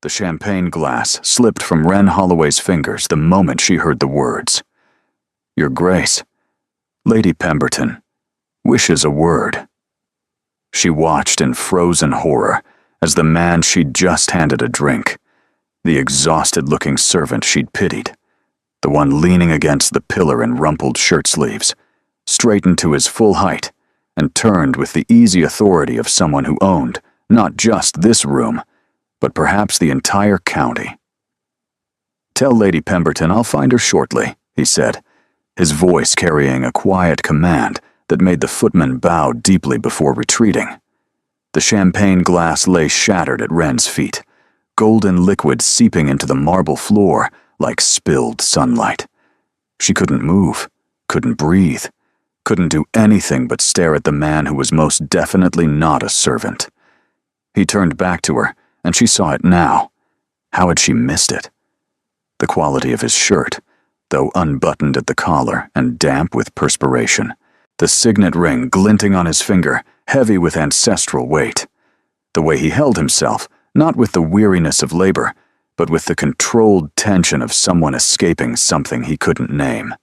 The champagne glass slipped from Wren Holloway's fingers the moment she heard the words. Your Grace, Lady Pemberton, wishes a word. She watched in frozen horror as the man she'd just handed a drink, the exhausted-looking servant she'd pitied, the one leaning against the pillar in rumpled shirt sleeves, straightened to his full height and turned with the easy authority of someone who owned not just this room, but perhaps the entire county. Tell Lady Pemberton I'll find her shortly, he said, his voice carrying a quiet command that made the footman bow deeply before retreating. The champagne glass lay shattered at Wren's feet, golden liquid seeping into the marble floor like spilled sunlight. She couldn't move, couldn't breathe, couldn't do anything but stare at the man who was most definitely not a servant. He turned back to her, and she saw it now. How had she missed it? The quality of his shirt, though unbuttoned at the collar and damp with perspiration. The signet ring glinting on his finger, heavy with ancestral weight. The way he held himself, not with the weariness of labor, but with the controlled tension of someone escaping something he couldn't name.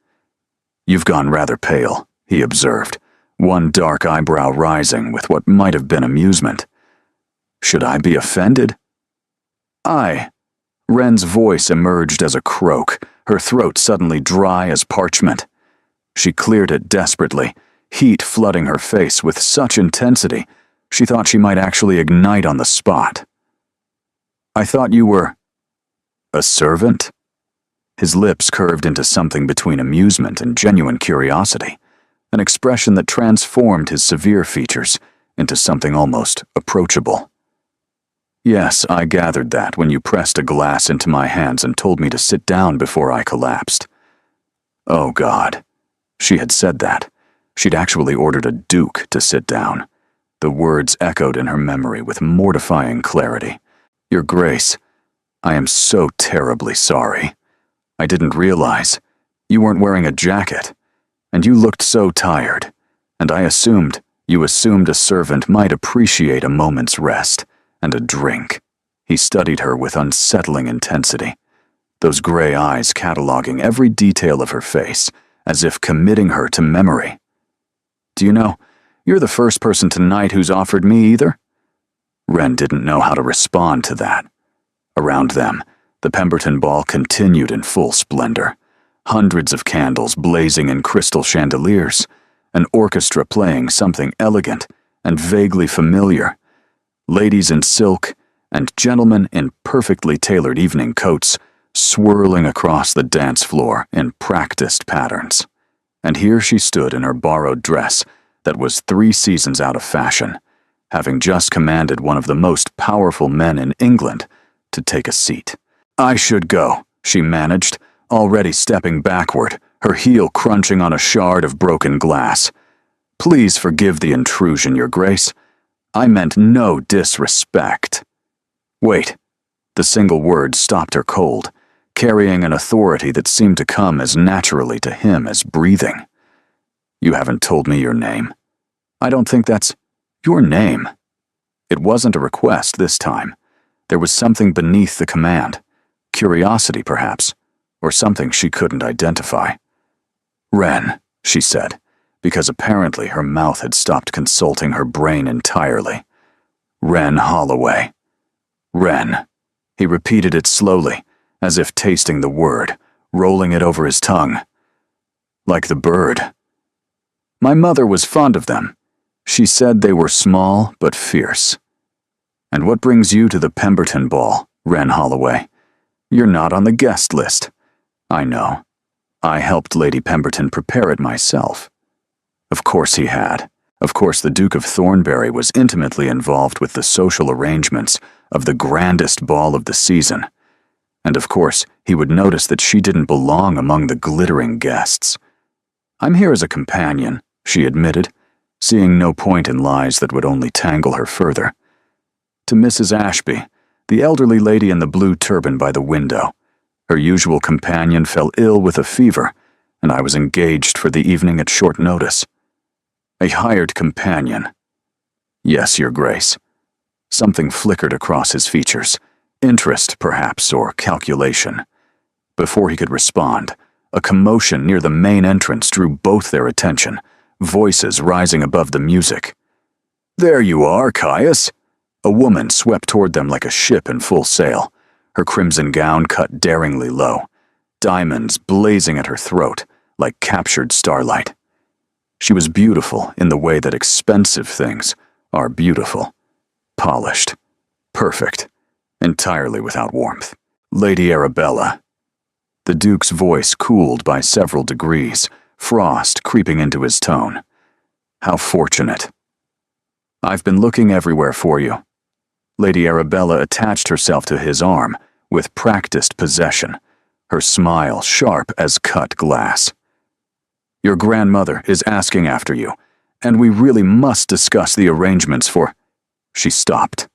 You've gone rather pale, he observed, one dark eyebrow rising with what might have been amusement. Should I be offended? Wren's voice emerged as a croak, her throat suddenly dry as parchment. She cleared it desperately, heat flooding her face with such intensity, she thought she might actually ignite on the spot. I thought you were... a servant? His lips curved into something between amusement and genuine curiosity, an expression that transformed his severe features into something almost approachable. Yes, I gathered that when you pressed a glass into my hands and told me to sit down before I collapsed. Oh, God. She had said that. She'd actually ordered a duke to sit down. The words echoed in her memory with mortifying clarity. Your Grace, I am so terribly sorry. I didn't realize. You weren't wearing a jacket, and you looked so tired, and I assumed you assumed a servant might appreciate a moment's rest. And a drink. He studied her with unsettling intensity, those gray eyes cataloging every detail of her face, as if committing her to memory. Do you know, you're the first person tonight who's offered me either? Wren didn't know how to respond to that. Around them, the Pemberton ball continued in full splendor, hundreds of candles blazing in crystal chandeliers, an orchestra playing something elegant and vaguely familiar, ladies in silk and gentlemen in perfectly tailored evening coats swirling across the dance floor in practiced patterns. And here she stood in her borrowed dress that was 3 seasons out of fashion, having just commanded one of the most powerful men in England to take a seat. I should go, she managed, already stepping backward, her heel crunching on a shard of broken glass. Please forgive the intrusion, Your Grace. I meant no disrespect. Wait. The single word stopped her cold, carrying an authority that seemed to come as naturally to him as breathing. You haven't told me your name. I don't think that's your name. It wasn't a request this time. There was something beneath the command. Curiosity, perhaps, or something she couldn't identify. Wren, she said, because apparently her mouth had stopped consulting her brain entirely. Wren Holloway. Wren. He repeated it slowly, as if tasting the word, rolling it over his tongue. Like the bird. My mother was fond of them. She said they were small but fierce. And what brings you to the Pemberton ball, Wren Holloway? You're not on the guest list. I know. I helped Lady Pemberton prepare it myself. Of course he had. Of course the Duke of Thornbury was intimately involved with the social arrangements of the grandest ball of the season. And of course he would notice that she didn't belong among the glittering guests. I'm here as a companion, she admitted, seeing no point in lies that would only tangle her further. To Mrs. Ashby, the elderly lady in the blue turban by the window. Her usual companion fell ill with a fever, and I was engaged for the evening at short notice. A hired companion. Yes, Your Grace. Something flickered across his features, Interest, perhaps, or calculation. Before he could respond, a commotion near the main entrance drew both their attention, voices rising above the music. "There you are, Caius!" A woman swept toward them like a ship in full sail, her crimson gown cut daringly low, diamonds blazing at her throat like captured starlight. She was beautiful in the way that expensive things are beautiful. Polished. Perfect. Entirely without warmth. Lady Arabella. The Duke's voice cooled by several degrees, frost creeping into his tone. How fortunate. "I've been looking everywhere for you." Lady Arabella attached herself to his arm with practiced possession, her smile sharp as cut glass. "Your grandmother is asking after you, and we really must discuss the arrangements for—" She stopped.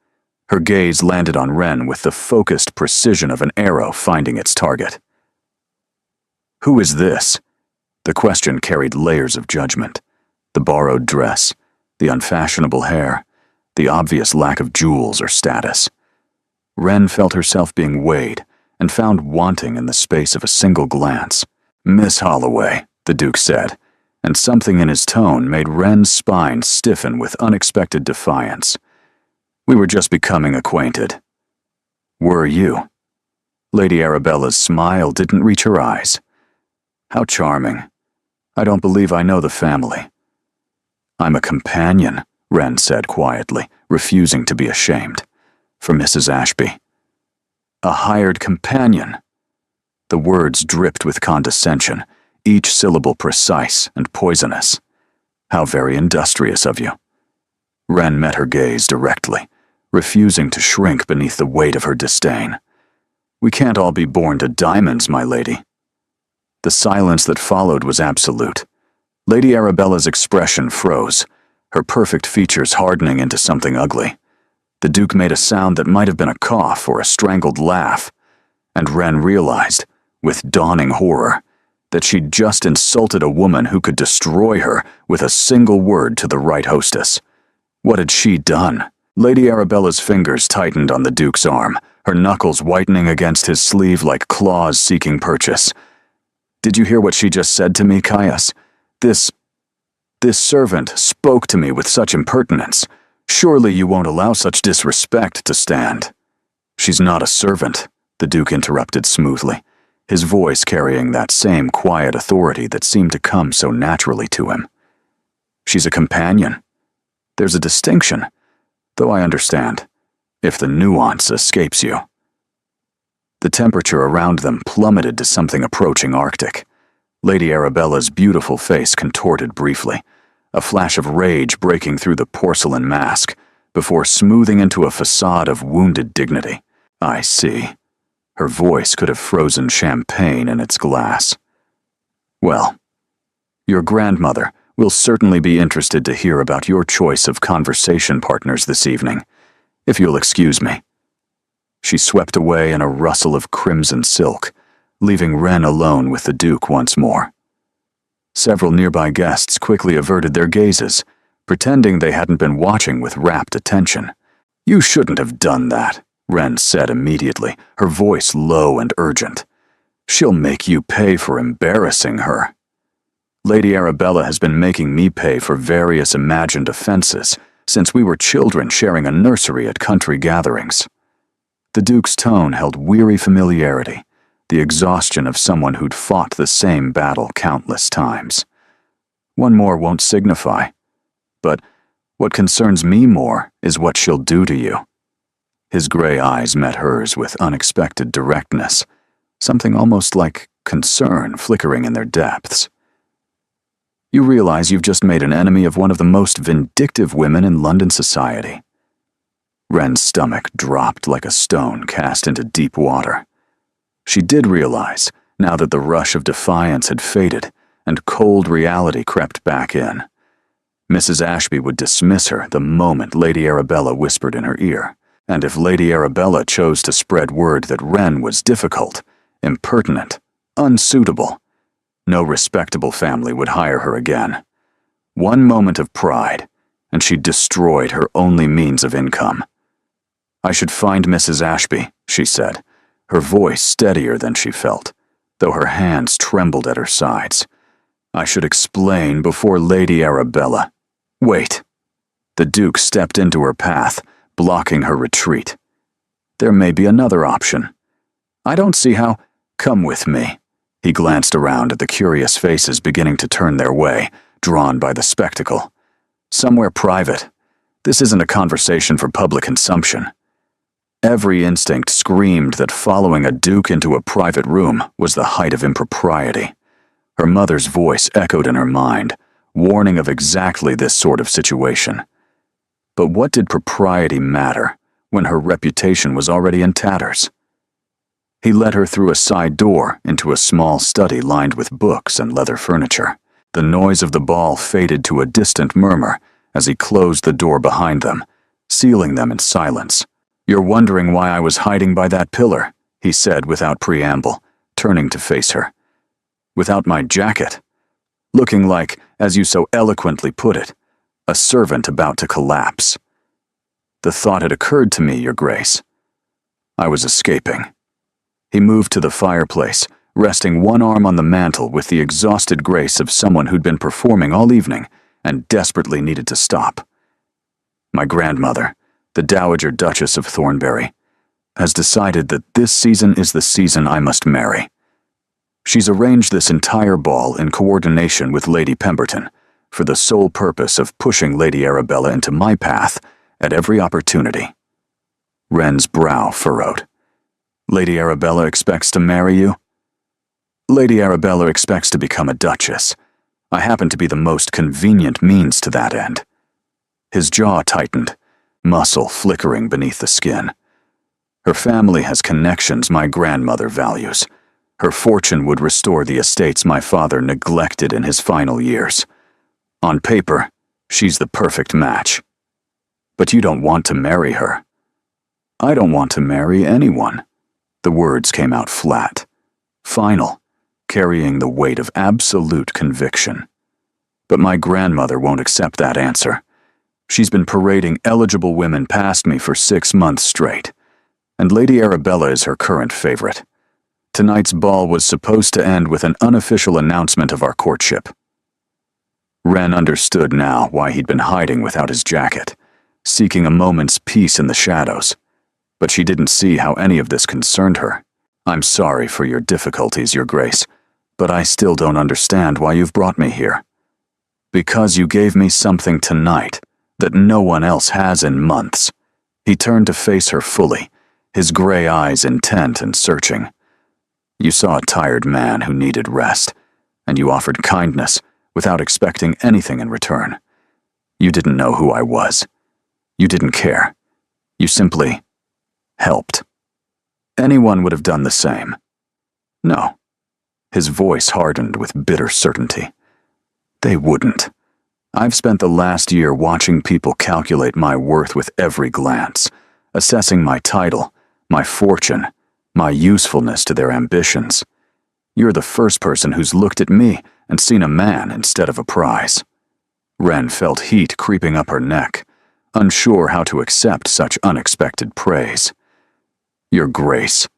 Her gaze landed on Ren with the focused precision of an arrow finding its target. "Who is this?" The question carried layers of judgment. The borrowed dress, the unfashionable hair, the obvious lack of jewels or status. Ren felt herself being weighed and found wanting in the space of a single glance. "Miss Holloway," the Duke said, and something in his tone made Ren's spine stiffen with unexpected defiance. "We were just becoming acquainted." "Were you?" Lady Arabella's smile didn't reach her eyes. "How charming. I don't believe I know the family." "I'm a companion," Ren said quietly, refusing to be ashamed. "For Mrs. Ashby." "A hired companion." The words dripped with condescension, each syllable precise and poisonous. "How very industrious of you." Ren met her gaze directly, refusing to shrink beneath the weight of her disdain. "We can't all be born to diamonds, my lady." The silence that followed was absolute. Lady Arabella's expression froze, her perfect features hardening into something ugly. The Duke made a sound that might have been a cough or a strangled laugh, and Ren realized, with dawning horror, that she'd just insulted a woman who could destroy her with a single word to the right hostess. What had she done? Lady Arabella's fingers tightened on the Duke's arm, her knuckles whitening against his sleeve like claws seeking purchase. "Did you hear what she just said to me, Caius? This servant spoke to me with such impertinence. Surely you won't allow such disrespect to stand." "She's not a servant," the Duke interrupted smoothly, his voice carrying that same quiet authority that seemed to come so naturally to him. "She's a companion. There's a distinction, though I understand, if the nuance escapes you." The temperature around them plummeted to something approaching Arctic. Lady Arabella's beautiful face contorted briefly, a flash of rage breaking through the porcelain mask, before smoothing into a facade of wounded dignity. "I see." Her voice could have frozen champagne in its glass. "Well, your grandmother will certainly be interested to hear about your choice of conversation partners this evening, if you'll excuse me." She swept away in a rustle of crimson silk, leaving Ren alone with the Duke once more. Several nearby guests quickly averted their gazes, pretending they hadn't been watching with rapt attention. "You shouldn't have done that," Ren said immediately, her voice low and urgent. "She'll make you pay for embarrassing her." "Lady Arabella has been making me pay for various imagined offenses since we were children sharing a nursery at country gatherings." The Duke's tone held weary familiarity, the exhaustion of someone who'd fought the same battle countless times. "One more won't signify. But what concerns me more is what she'll do to you." His gray eyes met hers with unexpected directness, something almost like concern flickering in their depths. "You realize you've just made an enemy of one of the most vindictive women in London society." Ren's stomach dropped like a stone cast into deep water. She did realize, now that the rush of defiance had faded and cold reality crept back in. Mrs. Ashby would dismiss her the moment Lady Arabella whispered in her ear, and if Lady Arabella chose to spread word that Ren was difficult, impertinent, unsuitable, no respectable family would hire her again. One moment of pride, and she'd destroyed her only means of income. "I should find Mrs. Ashby," she said, her voice steadier than she felt, though her hands trembled at her sides. "I should explain before Lady Arabella." "Wait." The Duke stepped into her path, blocking her retreat. "There may be another option." "I don't see how—" "Come with me." He glanced around at the curious faces beginning to turn their way, drawn by the spectacle. "Somewhere private. This isn't a conversation for public consumption." Every instinct screamed that following a Duke into a private room was the height of impropriety. Her mother's voice echoed in her mind, warning of exactly this sort of situation. But what did propriety matter when her reputation was already in tatters? He led her through a side door into a small study lined with books and leather furniture. The noise of the ball faded to a distant murmur as he closed the door behind them, sealing them in silence. "You're wondering why I was hiding by that pillar," he said without preamble, turning to face her. "Without my jacket. Looking like, as you so eloquently put it, a servant about to collapse. The thought had occurred to me, Your Grace. I was escaping." He moved to the fireplace, resting one arm on the mantel with the exhausted grace of someone who'd been performing all evening and desperately needed to stop. "My grandmother, the Dowager Duchess of Thornbury, has decided that this season is the season I must marry. She's arranged this entire ball in coordination with Lady Pemberton for the sole purpose of pushing Lady Arabella into my path at every opportunity." Wren's brow furrowed. "Lady Arabella expects to marry you?" "Lady Arabella expects to become a duchess. I happen to be the most convenient means to that end." His jaw tightened, muscle flickering beneath the skin. "Her family has connections my grandmother values. Her fortune would restore the estates my father neglected in his final years. On paper, she's the perfect match. But you don't want to marry her." "I don't want to marry anyone." The words came out flat, final, carrying the weight of absolute conviction. "But my grandmother won't accept that answer. She's been parading eligible women past me for 6 months straight, and Lady Arabella is her current favorite. Tonight's ball was supposed to end with an unofficial announcement of our courtship." Wren understood now why he'd been hiding without his jacket, seeking a moment's peace in the shadows. But she didn't see how any of this concerned her. "I'm sorry for your difficulties, Your Grace, but I still don't understand why you've brought me here." "Because you gave me something tonight that no one else has in months." He turned to face her fully, his gray eyes intent and searching. "You saw a tired man who needed rest, and you offered kindness without expecting anything in return. You didn't know who I was. You didn't care. You simply helped. Anyone would have done the same." "No." His voice hardened with bitter certainty. "They wouldn't. I've spent the last year watching people calculate my worth with every glance, assessing my title, my fortune, my usefulness to their ambitions. You're the first person who's looked at me and seen a man instead of a prize." Wren felt heat creeping up her neck, unsure how to accept such unexpected praise. "Your Grace."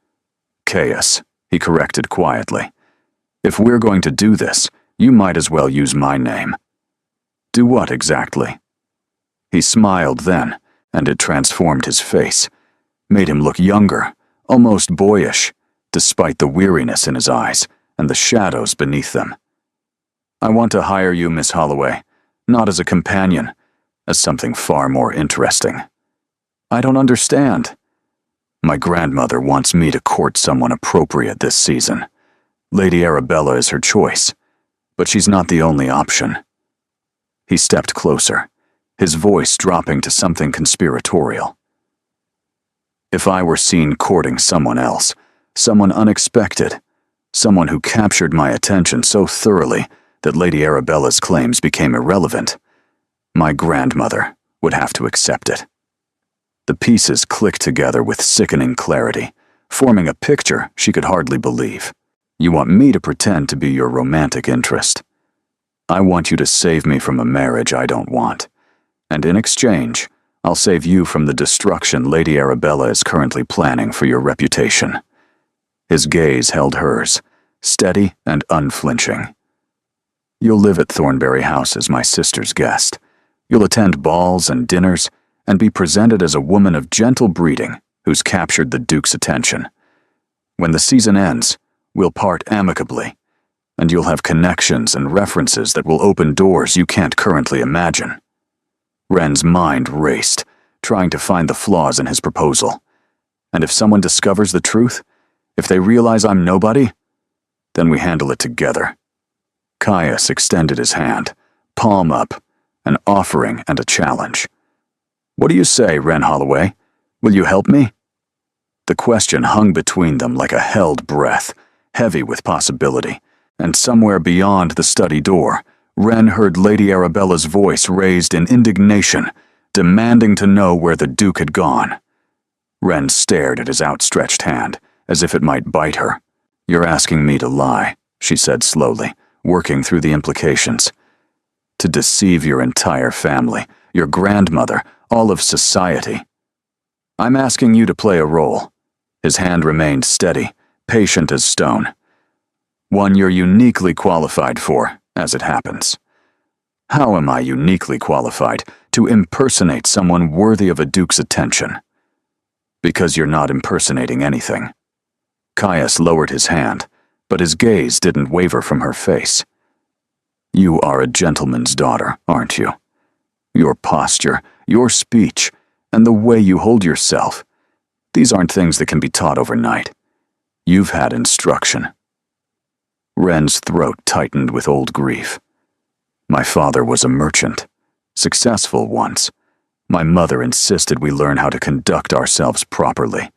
"Caius," he corrected quietly. "If we're going to do this, you might as well use my name." "Do what exactly?" He smiled then, and it transformed his face, made him look younger, almost boyish, despite the weariness in his eyes and the shadows beneath them. "I want to hire you, Miss Holloway, not as a companion, as something far more interesting." "I don't understand." "My grandmother wants me to court someone appropriate this season. Lady Arabella is her choice, but she's not the only option." He stepped closer, his voice dropping to something conspiratorial. "If I were seen courting someone else, someone unexpected, someone who captured my attention so thoroughly that Lady Arabella's claims became irrelevant, my grandmother would have to accept it." The pieces clicked together with sickening clarity, forming a picture she could hardly believe. "You want me to pretend to be your romantic interest. I want you to save me from a marriage I don't want, and in exchange, I'll save you from the destruction Lady Arabella is currently planning for your reputation." His gaze held hers, steady and unflinching. "You'll live at Thornbury House as my sister's guest. You'll attend balls and dinners and be presented as a woman of gentle breeding who's captured the Duke's attention. When the season ends, we'll part amicably, and you'll have connections and references that will open doors you can't currently imagine." Ren's mind raced, trying to find the flaws in his proposal. And if someone discovers the truth, if they realize I'm nobody, then we handle it together. Caius extended his hand, palm up, an offering and a challenge. "What do you say, Ren Holloway? Will you help me?" The question hung between them like a held breath, heavy with possibility, and somewhere beyond the study door, Ren heard Lady Arabella's voice raised in indignation, demanding to know where the Duke had gone. Ren stared at his outstretched hand, as if it might bite her. "You're asking me to lie," she said slowly, working through the implications. "To deceive your entire family, your grandmother, all of society. I'm asking you to play a role." His hand remained steady, patient as stone. "One you're uniquely qualified for, as it happens." "How am I uniquely qualified to impersonate someone worthy of a Duke's attention?" "Because you're not impersonating anything." Caius lowered his hand, but his gaze didn't waver from her face. "You are a gentleman's daughter, aren't you? Your posture, your speech, and the way you hold yourself, these aren't things that can be taught overnight. You've had instruction." Ren's throat tightened with old grief. "My father was a merchant, successful once. My mother insisted we learn how to conduct ourselves properly,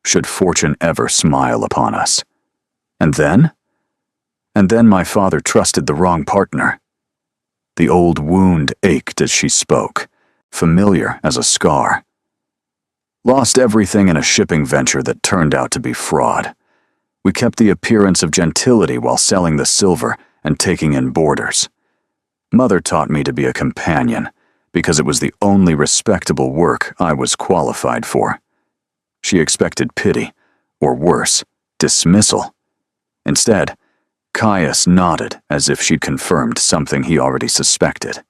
should fortune ever smile upon us. And then? And then my father trusted the wrong partner." The old wound ached as she spoke, familiar as a scar. "Lost everything in a shipping venture that turned out to be fraud. We kept the appearance of gentility while selling the silver and taking in boarders. Mother taught me to be a companion, because it was the only respectable work I was qualified for. She expected pity, or worse, dismissal. Instead, Caius nodded as if she'd confirmed something he already suspected.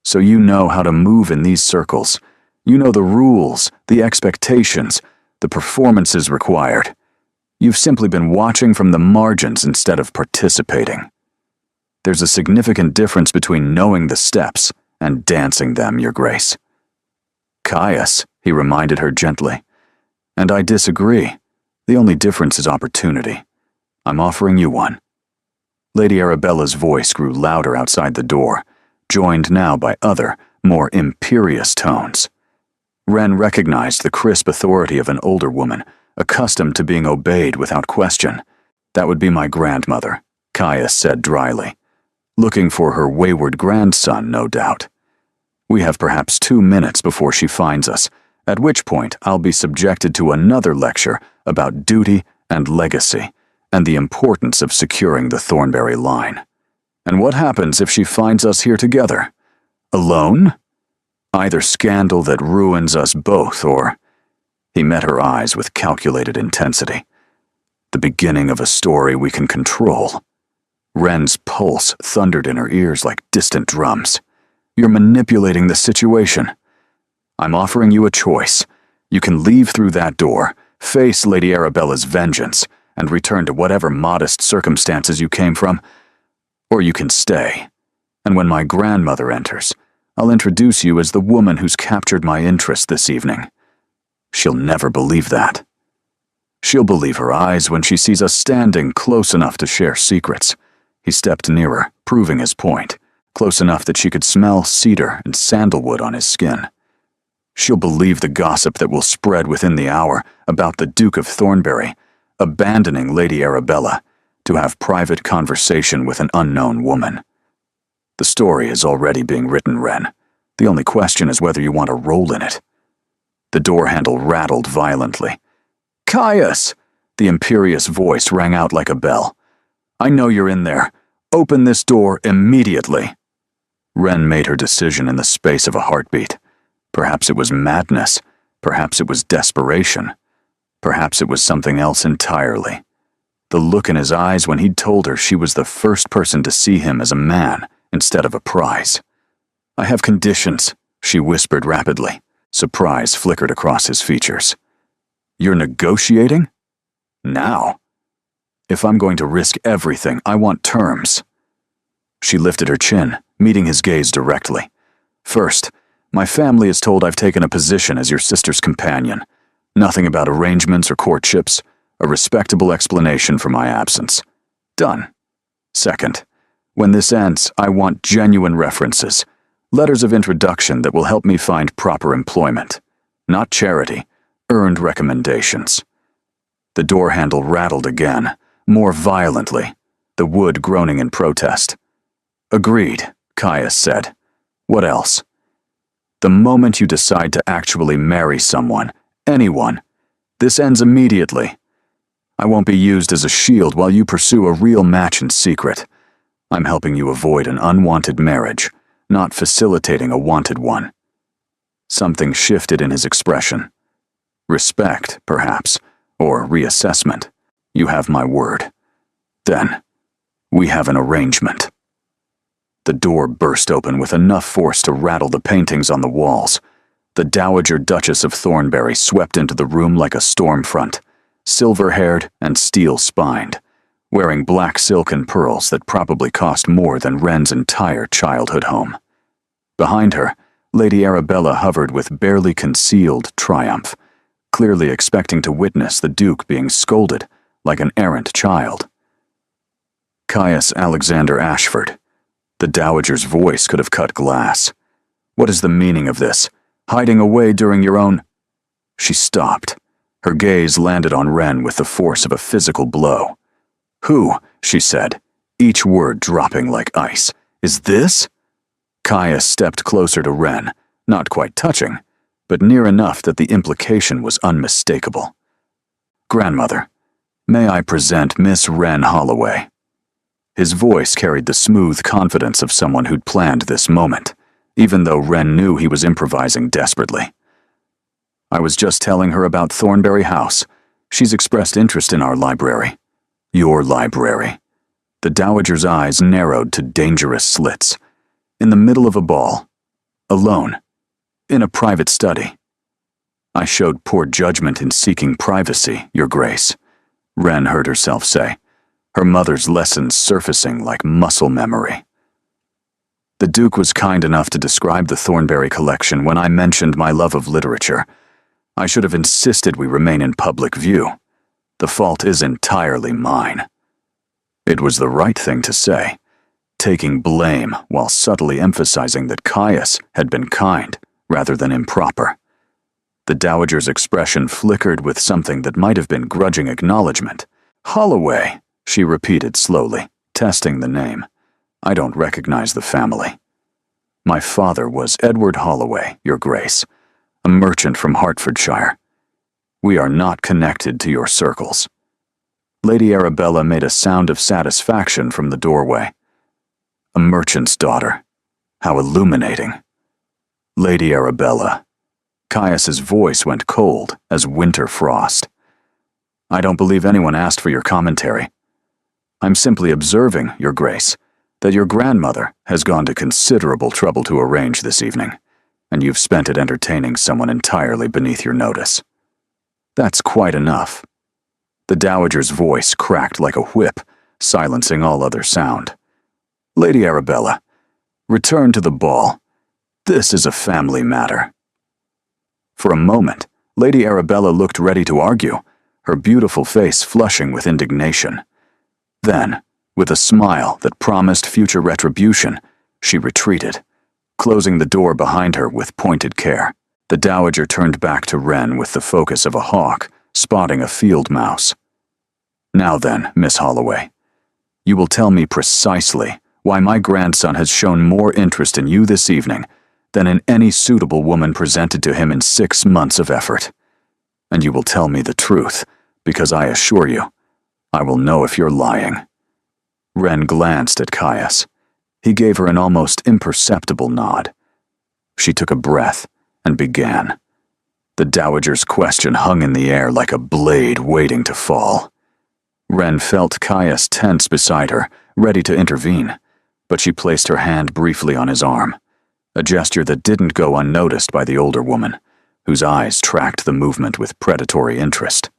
So you know how to move in these circles. You know the rules, the expectations, the performances required. You've simply been watching from the margins instead of participating. There's a significant difference between knowing the steps and dancing them, Your Grace." "Caius," he reminded her gently. "And I disagree. The only difference is opportunity. I'm offering you one." Lady Arabella's voice grew louder outside the door, joined now by other, more imperious tones. Ren recognized the crisp authority of an older woman, accustomed to being obeyed without question. "That would be my grandmother," Caius said dryly. "Looking for her wayward grandson, no doubt. We have perhaps 2 minutes before she finds us, at which point I'll be subjected to another lecture about duty and legacy, and the importance of securing the Thornbury line. And what happens if she finds us here together? Alone? Either scandal that ruins us both, or—" He met her eyes with calculated intensity. "The beginning of a story we can control." Ren's pulse thundered in her ears like distant drums. "You're manipulating the situation. I'm offering you a choice. You can leave through that door, face Lady Arabella's vengeance, and return to whatever modest circumstances you came from, or you can stay. And when my grandmother enters, I'll introduce you as the woman who's captured my interest this evening. She'll never believe that. She'll believe her eyes when she sees us standing close enough to share secrets." He stepped nearer, proving his point, close enough that she could smell cedar and sandalwood on his skin. "She'll believe the gossip that will spread within the hour about the Duke of Thornbury, abandoning Lady Arabella to have private conversation with an unknown woman. The story is already being written, Ren. The only question is whether you want a role in it." The door handle rattled violently. "Caius!" The imperious voice rang out like a bell. "I know you're in there. Open this door immediately." Ren made her decision in the space of a heartbeat. Perhaps it was madness. Perhaps it was desperation. Perhaps it was something else entirely. The look in his eyes when he'd told her she was the first person to see him as a man instead of a prize. "I have conditions," she whispered rapidly. Surprise flickered across his features. "You're negotiating? Now? If I'm going to risk everything, I want terms." She lifted her chin, meeting his gaze directly. "First, my family is told I've taken a position as your sister's companion. Nothing about arrangements or courtships. A respectable explanation for my absence. Done. Second, when this ends, I want genuine references. Letters of introduction that will help me find proper employment. Not charity, earned recommendations." The door handle rattled again, more violently, the wood groaning in protest. "Agreed," Caius said. "What else?" "The moment you decide to actually marry someone, anyone, this ends immediately. I won't be used as a shield while you pursue a real match in secret. I'm helping you avoid an unwanted marriage, not facilitating a wanted one." Something shifted in his expression. Respect, perhaps, or reassessment. "You have my word. Then, we have an arrangement." The door burst open with enough force to rattle the paintings on the walls. The Dowager Duchess of Thornbury swept into the room like a storm front, silver-haired and steel-spined, wearing black silk and pearls that probably cost more than Wren's entire childhood home. Behind her, Lady Arabella hovered with barely concealed triumph, clearly expecting to witness the Duke being scolded like an errant child. Caius Alexander Ashford. The Dowager's voice could have cut glass. "What is the meaning of this? Hiding away during your own—" She stopped. Her gaze landed on Wren with the force of a physical blow. "Who?" she said, each word dropping like ice. "Is this?" Caius stepped closer to Wren, not quite touching, but near enough that the implication was unmistakable. "Grandmother, may I present Miss Wren Holloway?" His voice carried the smooth confidence of someone who'd planned this moment, even though Wren knew he was improvising desperately. "I was just telling her about Thornbury House. She's expressed interest in our library." "Your library." The Dowager's eyes narrowed to dangerous slits. "In the middle of a ball. Alone. In a private study." "I showed poor judgment in seeking privacy, Your Grace," Wren heard herself say, her mother's lessons surfacing like muscle memory. "The Duke was kind enough to describe the Thornbury collection when I mentioned my love of literature. I should have insisted we remain in public view. The fault is entirely mine." It was the right thing to say, taking blame while subtly emphasizing that Caius had been kind rather than improper. The Dowager's expression flickered with something that might have been grudging acknowledgement. "Holloway," she repeated slowly, testing the name. "I don't recognize the family." "My father was Edward Holloway, Your Grace, a merchant from Hertfordshire. We are not connected to your circles." Lady Arabella made a sound of satisfaction from the doorway. "A merchant's daughter. How illuminating." "Lady Arabella." Caius's voice went cold as winter frost. "I don't believe anyone asked for your commentary. I'm simply observing, Your Grace, that your grandmother has gone to considerable trouble to arrange this evening, and you've spent it entertaining someone entirely beneath your notice. That's quite enough." The Dowager's voice cracked like a whip, silencing all other sound. "Lady Arabella, return to the ball. This is a family matter." For a moment, Lady Arabella looked ready to argue, her beautiful face flushing with indignation. Then, with a smile that promised future retribution, she retreated, closing the door behind her with pointed care. The Dowager turned back to Wren with the focus of a hawk, spotting a field mouse. "Now then, Miss Holloway, you will tell me precisely why my grandson has shown more interest in you this evening than in any suitable woman presented to him in 6 months of effort. And you will tell me the truth, because I assure you, I will know if you're lying." Wren glanced at Caius. He gave her an almost imperceptible nod. She took a breath and began. The Dowager's question hung in the air like a blade waiting to fall. Wren felt Caius tense beside her, ready to intervene, but she placed her hand briefly on his arm, a gesture that didn't go unnoticed by the older woman, whose eyes tracked the movement with predatory interest.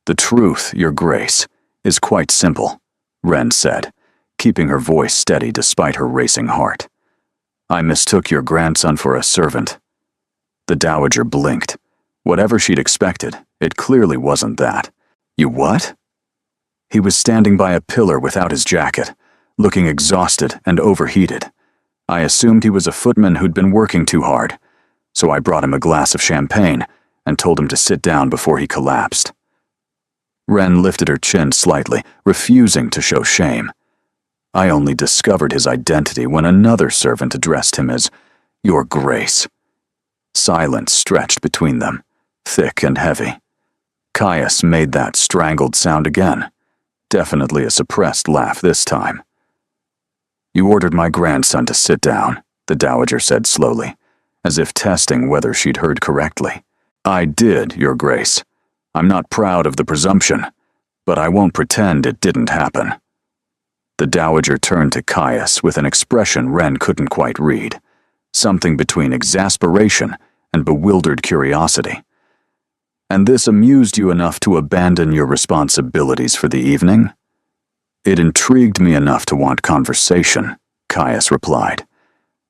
"The truth, Your Grace, is quite simple," Wren said, keeping her voice steady despite her racing heart. "I mistook your grandson for a servant." The Dowager blinked. Whatever she'd expected, it clearly wasn't that. "You what?" He was standing by a pillar without his jacket, looking exhausted and overheated. I assumed he was a footman who'd been working too hard, so I brought him a glass of champagne and told him to sit down before he collapsed. Wren lifted her chin slightly, refusing to show shame. I only discovered his identity when another servant addressed him as Your Grace. Silence stretched between them, thick and heavy. Caius made that strangled sound again, definitely a suppressed laugh this time. "You ordered my grandson to sit down," the Dowager said slowly, as if testing whether she'd heard correctly. "I did, Your Grace. I'm not proud of the presumption, but I won't pretend it didn't happen." The Dowager turned to Caius with an expression Wren couldn't quite read, something between exasperation and bewildered curiosity. "And this amused you enough to abandon your responsibilities for the evening?" "It intrigued me enough to want conversation," Caius replied.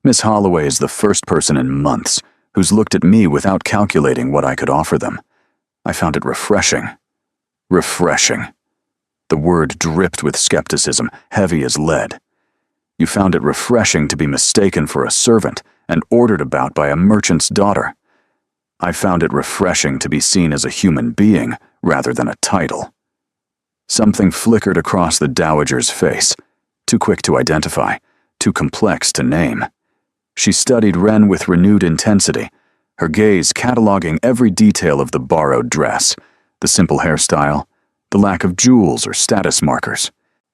"Miss Holloway is the first person in months who's looked at me without calculating what I could offer them. I found it refreshing." Refreshing. The word dripped with skepticism, heavy as lead. "You found it refreshing to be mistaken for a servant and ordered about by a merchant's daughter. I found it refreshing to be seen as a human being rather than a title." Something flickered across the Dowager's face, too quick to identify, too complex to name. She studied Wren with renewed intensity, her gaze cataloging every detail of the borrowed dress, the simple hairstyle, the lack of jewels or status markers.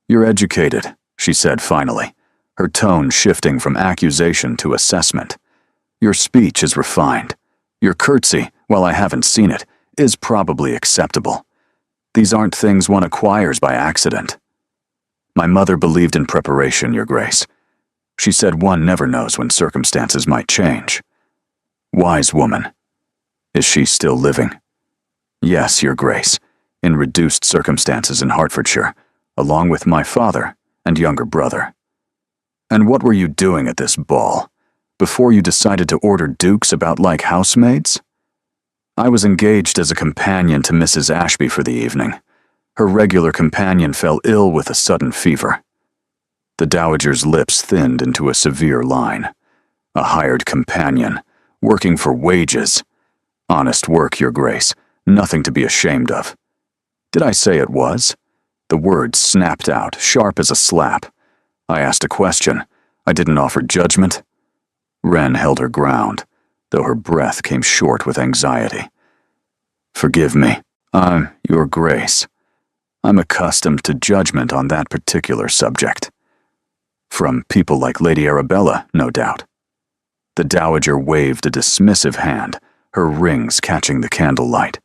"You're educated," she said finally, her tone shifting from accusation to assessment. "Your speech is refined. Your curtsy, while I haven't seen it, is probably acceptable. These aren't things one acquires by accident." "My mother believed in preparation, Your Grace. She said one never knows when circumstances might change." "Wise woman. Is she still living?" "Yes, Your Grace, in reduced circumstances in Hertfordshire, along with my father and younger brother." "And what were you doing at this ball, before you decided to order dukes about like housemaids?" "I was engaged as a companion to Mrs. Ashby for the evening. Her regular companion fell ill with a sudden fever." The Dowager's lips thinned into a severe line. "A hired companion, working for wages. Honest work, Your Grace, nothing to be ashamed of." "Did I say it was?" The words snapped out, sharp as a slap. "I asked a question. I didn't offer judgment." Wren held her ground, though her breath came short with anxiety. "Forgive me. Your Grace. I'm accustomed to judgment on that particular subject. From people like Lady Arabella, no doubt." The Dowager waved a dismissive hand, her rings catching the candlelight.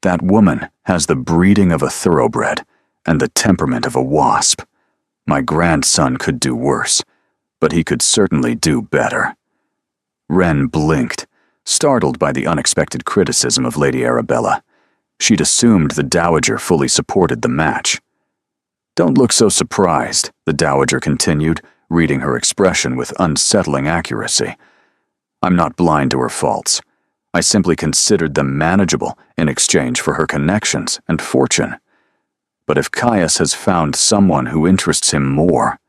"That woman has the breeding of a thoroughbred and the temperament of a wasp. My grandson could do worse, but he could certainly do better." Wren blinked, startled by the unexpected criticism of Lady Arabella. She'd assumed the Dowager fully supported the match. "Don't look so surprised," the Dowager continued, reading her expression with unsettling accuracy. "I'm not blind to her faults. I simply considered them manageable in exchange for her connections and fortune. But if Caius has found someone who interests him more—"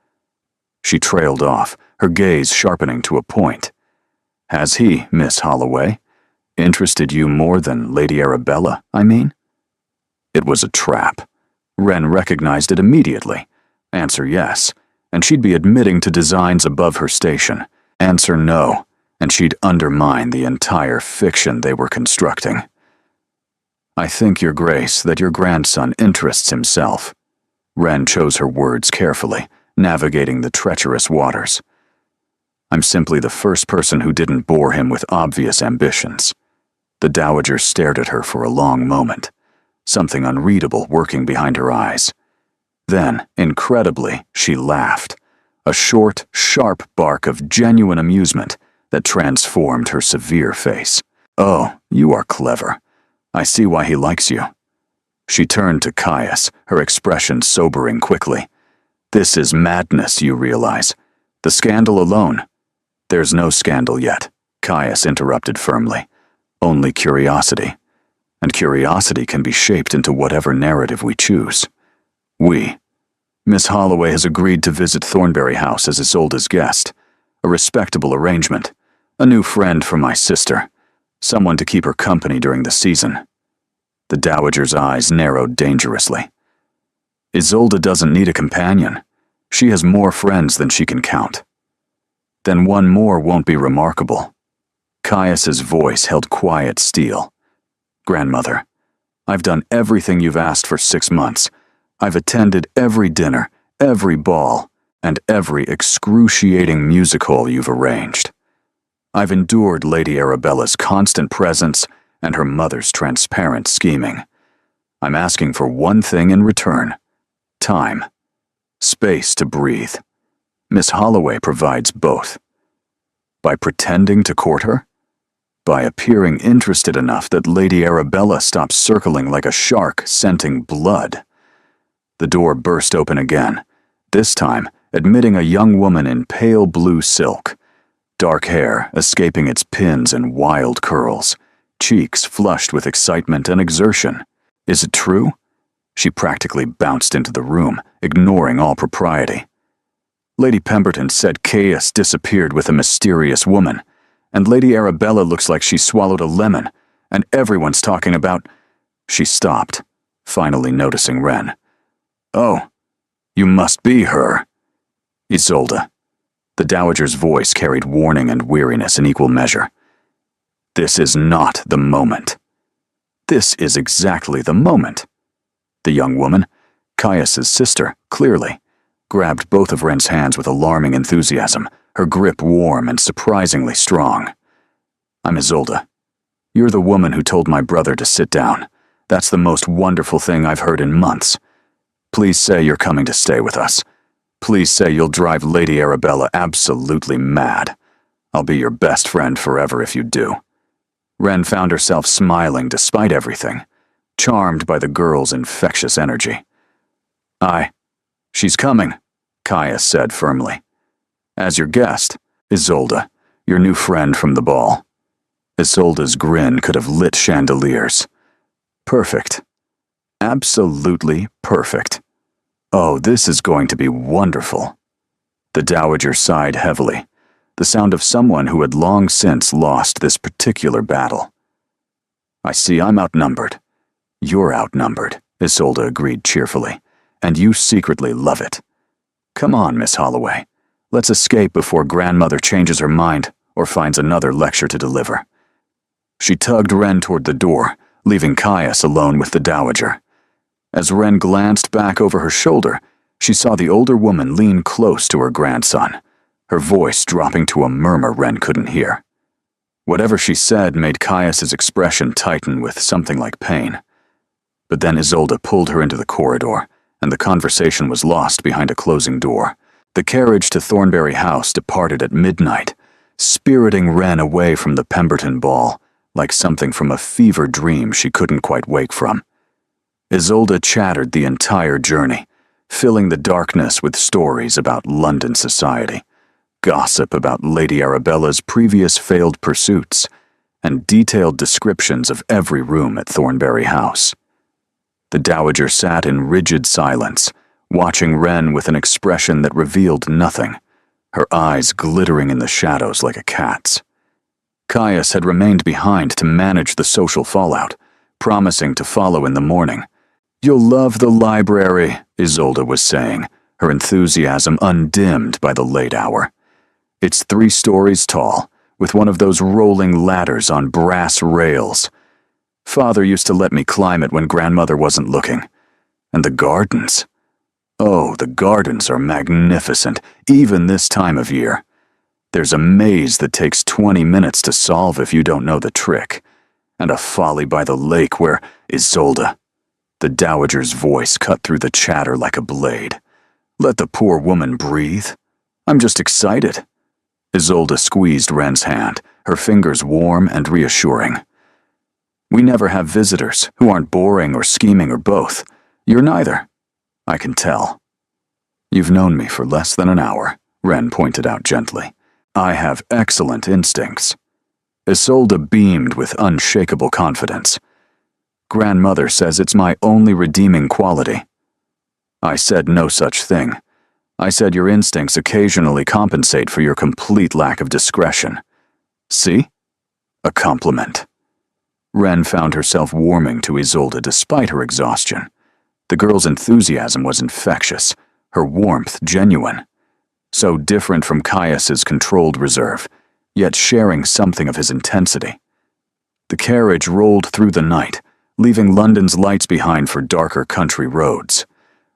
She trailed off, her gaze sharpening to a point. "Has he, Miss Holloway? Interested you more than Lady Arabella, I mean?" It was a trap. Wren recognized it immediately. Answer yes, and she'd be admitting to designs above her station. Answer no, and she'd undermine the entire fiction they were constructing. "I think, Your Grace, that your grandson interests himself." Wren chose her words carefully, navigating the treacherous waters. I'm simply the first person who didn't bore him with obvious ambitions." The dowager stared at her for a long moment, something unreadable working behind her eyes. Then, incredibly, she laughed, a short, sharp bark of genuine amusement that transformed her severe face. "Oh, you are clever. I see why he likes you." She turned to Caius, her expression sobering quickly. "This is madness, you realize. The scandal alone—" "There's no scandal yet," Caius interrupted firmly. "Only curiosity. And curiosity can be shaped into whatever narrative we choose. Miss Holloway has agreed to visit Thornbury House as Isolde's guest. A respectable arrangement. A new friend for my sister. Someone to keep her company during the season." The dowager's eyes narrowed dangerously. "Isolde doesn't need a companion. She has more friends than she can count." "Then one more won't be remarkable." Caius's voice held quiet steel. "Grandmother, I've done everything you've asked for 6 months. I've attended every dinner, every ball, and every excruciating music hall you've arranged. I've endured Lady Arabella's constant presence and her mother's transparent scheming. I'm asking for one thing in return: time. Space to breathe. Miss Holloway provides both. By pretending to court her? By appearing interested enough that Lady Arabella stops circling like a shark scenting blood." The door burst open again, this time admitting a young woman in pale blue silk, dark hair escaping its pins and wild curls, cheeks flushed with excitement and exertion. "Is it true?" She practically bounced into the room, ignoring all propriety. "Lady Pemberton said Caius disappeared with a mysterious woman, and Lady Arabella looks like she swallowed a lemon, and everyone's talking about—" She stopped, finally noticing Wren. "Oh, you must be her." "Isolde." The dowager's voice carried warning and weariness in equal measure. "This is not the moment." "This is exactly the moment." The young woman, Caius's sister, clearly, grabbed both of Wren's hands with alarming enthusiasm, her grip warm and surprisingly strong. "I'm Isolde. You're the woman who told my brother to sit down. That's the most wonderful thing I've heard in months. Please say you're coming to stay with us. Please say you'll drive Lady Arabella absolutely mad. I'll be your best friend forever if you do." Wren found herself smiling despite everything, charmed by the girl's infectious energy. "She's coming," Caius said firmly. "As your guest, Isolde, your new friend from the ball." Isolde's grin could have lit chandeliers. "Perfect. Absolutely perfect. Oh, this is going to be wonderful." The dowager sighed heavily, the sound of someone who had long since lost this particular battle. "I see I'm outnumbered." "You're outnumbered," Isolde agreed cheerfully, "and you secretly love it. Come on, Miss Holloway. Let's escape before grandmother changes her mind or finds another lecture to deliver." She tugged Wren toward the door, leaving Caius alone with the dowager. As Wren glanced back over her shoulder, she saw the older woman lean close to her grandson, her voice dropping to a murmur Wren couldn't hear. Whatever she said made Caius's expression tighten with something like pain. But then Isolde pulled her into the corridor, and the conversation was lost behind a closing door. The carriage to Thornbury House departed at midnight, spiriting Wren away from the Pemberton ball, like something from a fever dream she couldn't quite wake from. Isolde chattered the entire journey, filling the darkness with stories about London society, gossip about Lady Arabella's previous failed pursuits, and detailed descriptions of every room at Thornbury House. The dowager sat in rigid silence, watching Wren with an expression that revealed nothing, her eyes glittering in the shadows like a cat's. Caius had remained behind to manage the social fallout, promising to follow in the morning. "You'll love the library," Isolde was saying, her enthusiasm undimmed by the late hour. "It's 3 stories tall, with one of those rolling ladders on brass rails. Father used to let me climb it when grandmother wasn't looking. And the gardens. Oh, the gardens are magnificent, even this time of year. There's a maze that takes 20 minutes to solve if you don't know the trick, and a folly by the lake where Isolde. The dowager's voice cut through the chatter like a blade. Let the poor woman breathe. I'm just excited. Isolde squeezed Ren's hand, her fingers warm and reassuring. We never have visitors who aren't boring or scheming or both. You're neither. I can tell. You've known me for less than an hour, Ren pointed out gently. I have excellent instincts. Isolde beamed with unshakable confidence. Grandmother says it's my only redeeming quality. I said no such thing. I said your instincts occasionally compensate for your complete lack of discretion. See? A compliment. Ren found herself warming to Isolde despite her exhaustion. The girl's enthusiasm was infectious, her warmth genuine. So different from Caius's controlled reserve, yet sharing something of his intensity. The carriage rolled through the night, leaving London's lights behind for darker country roads.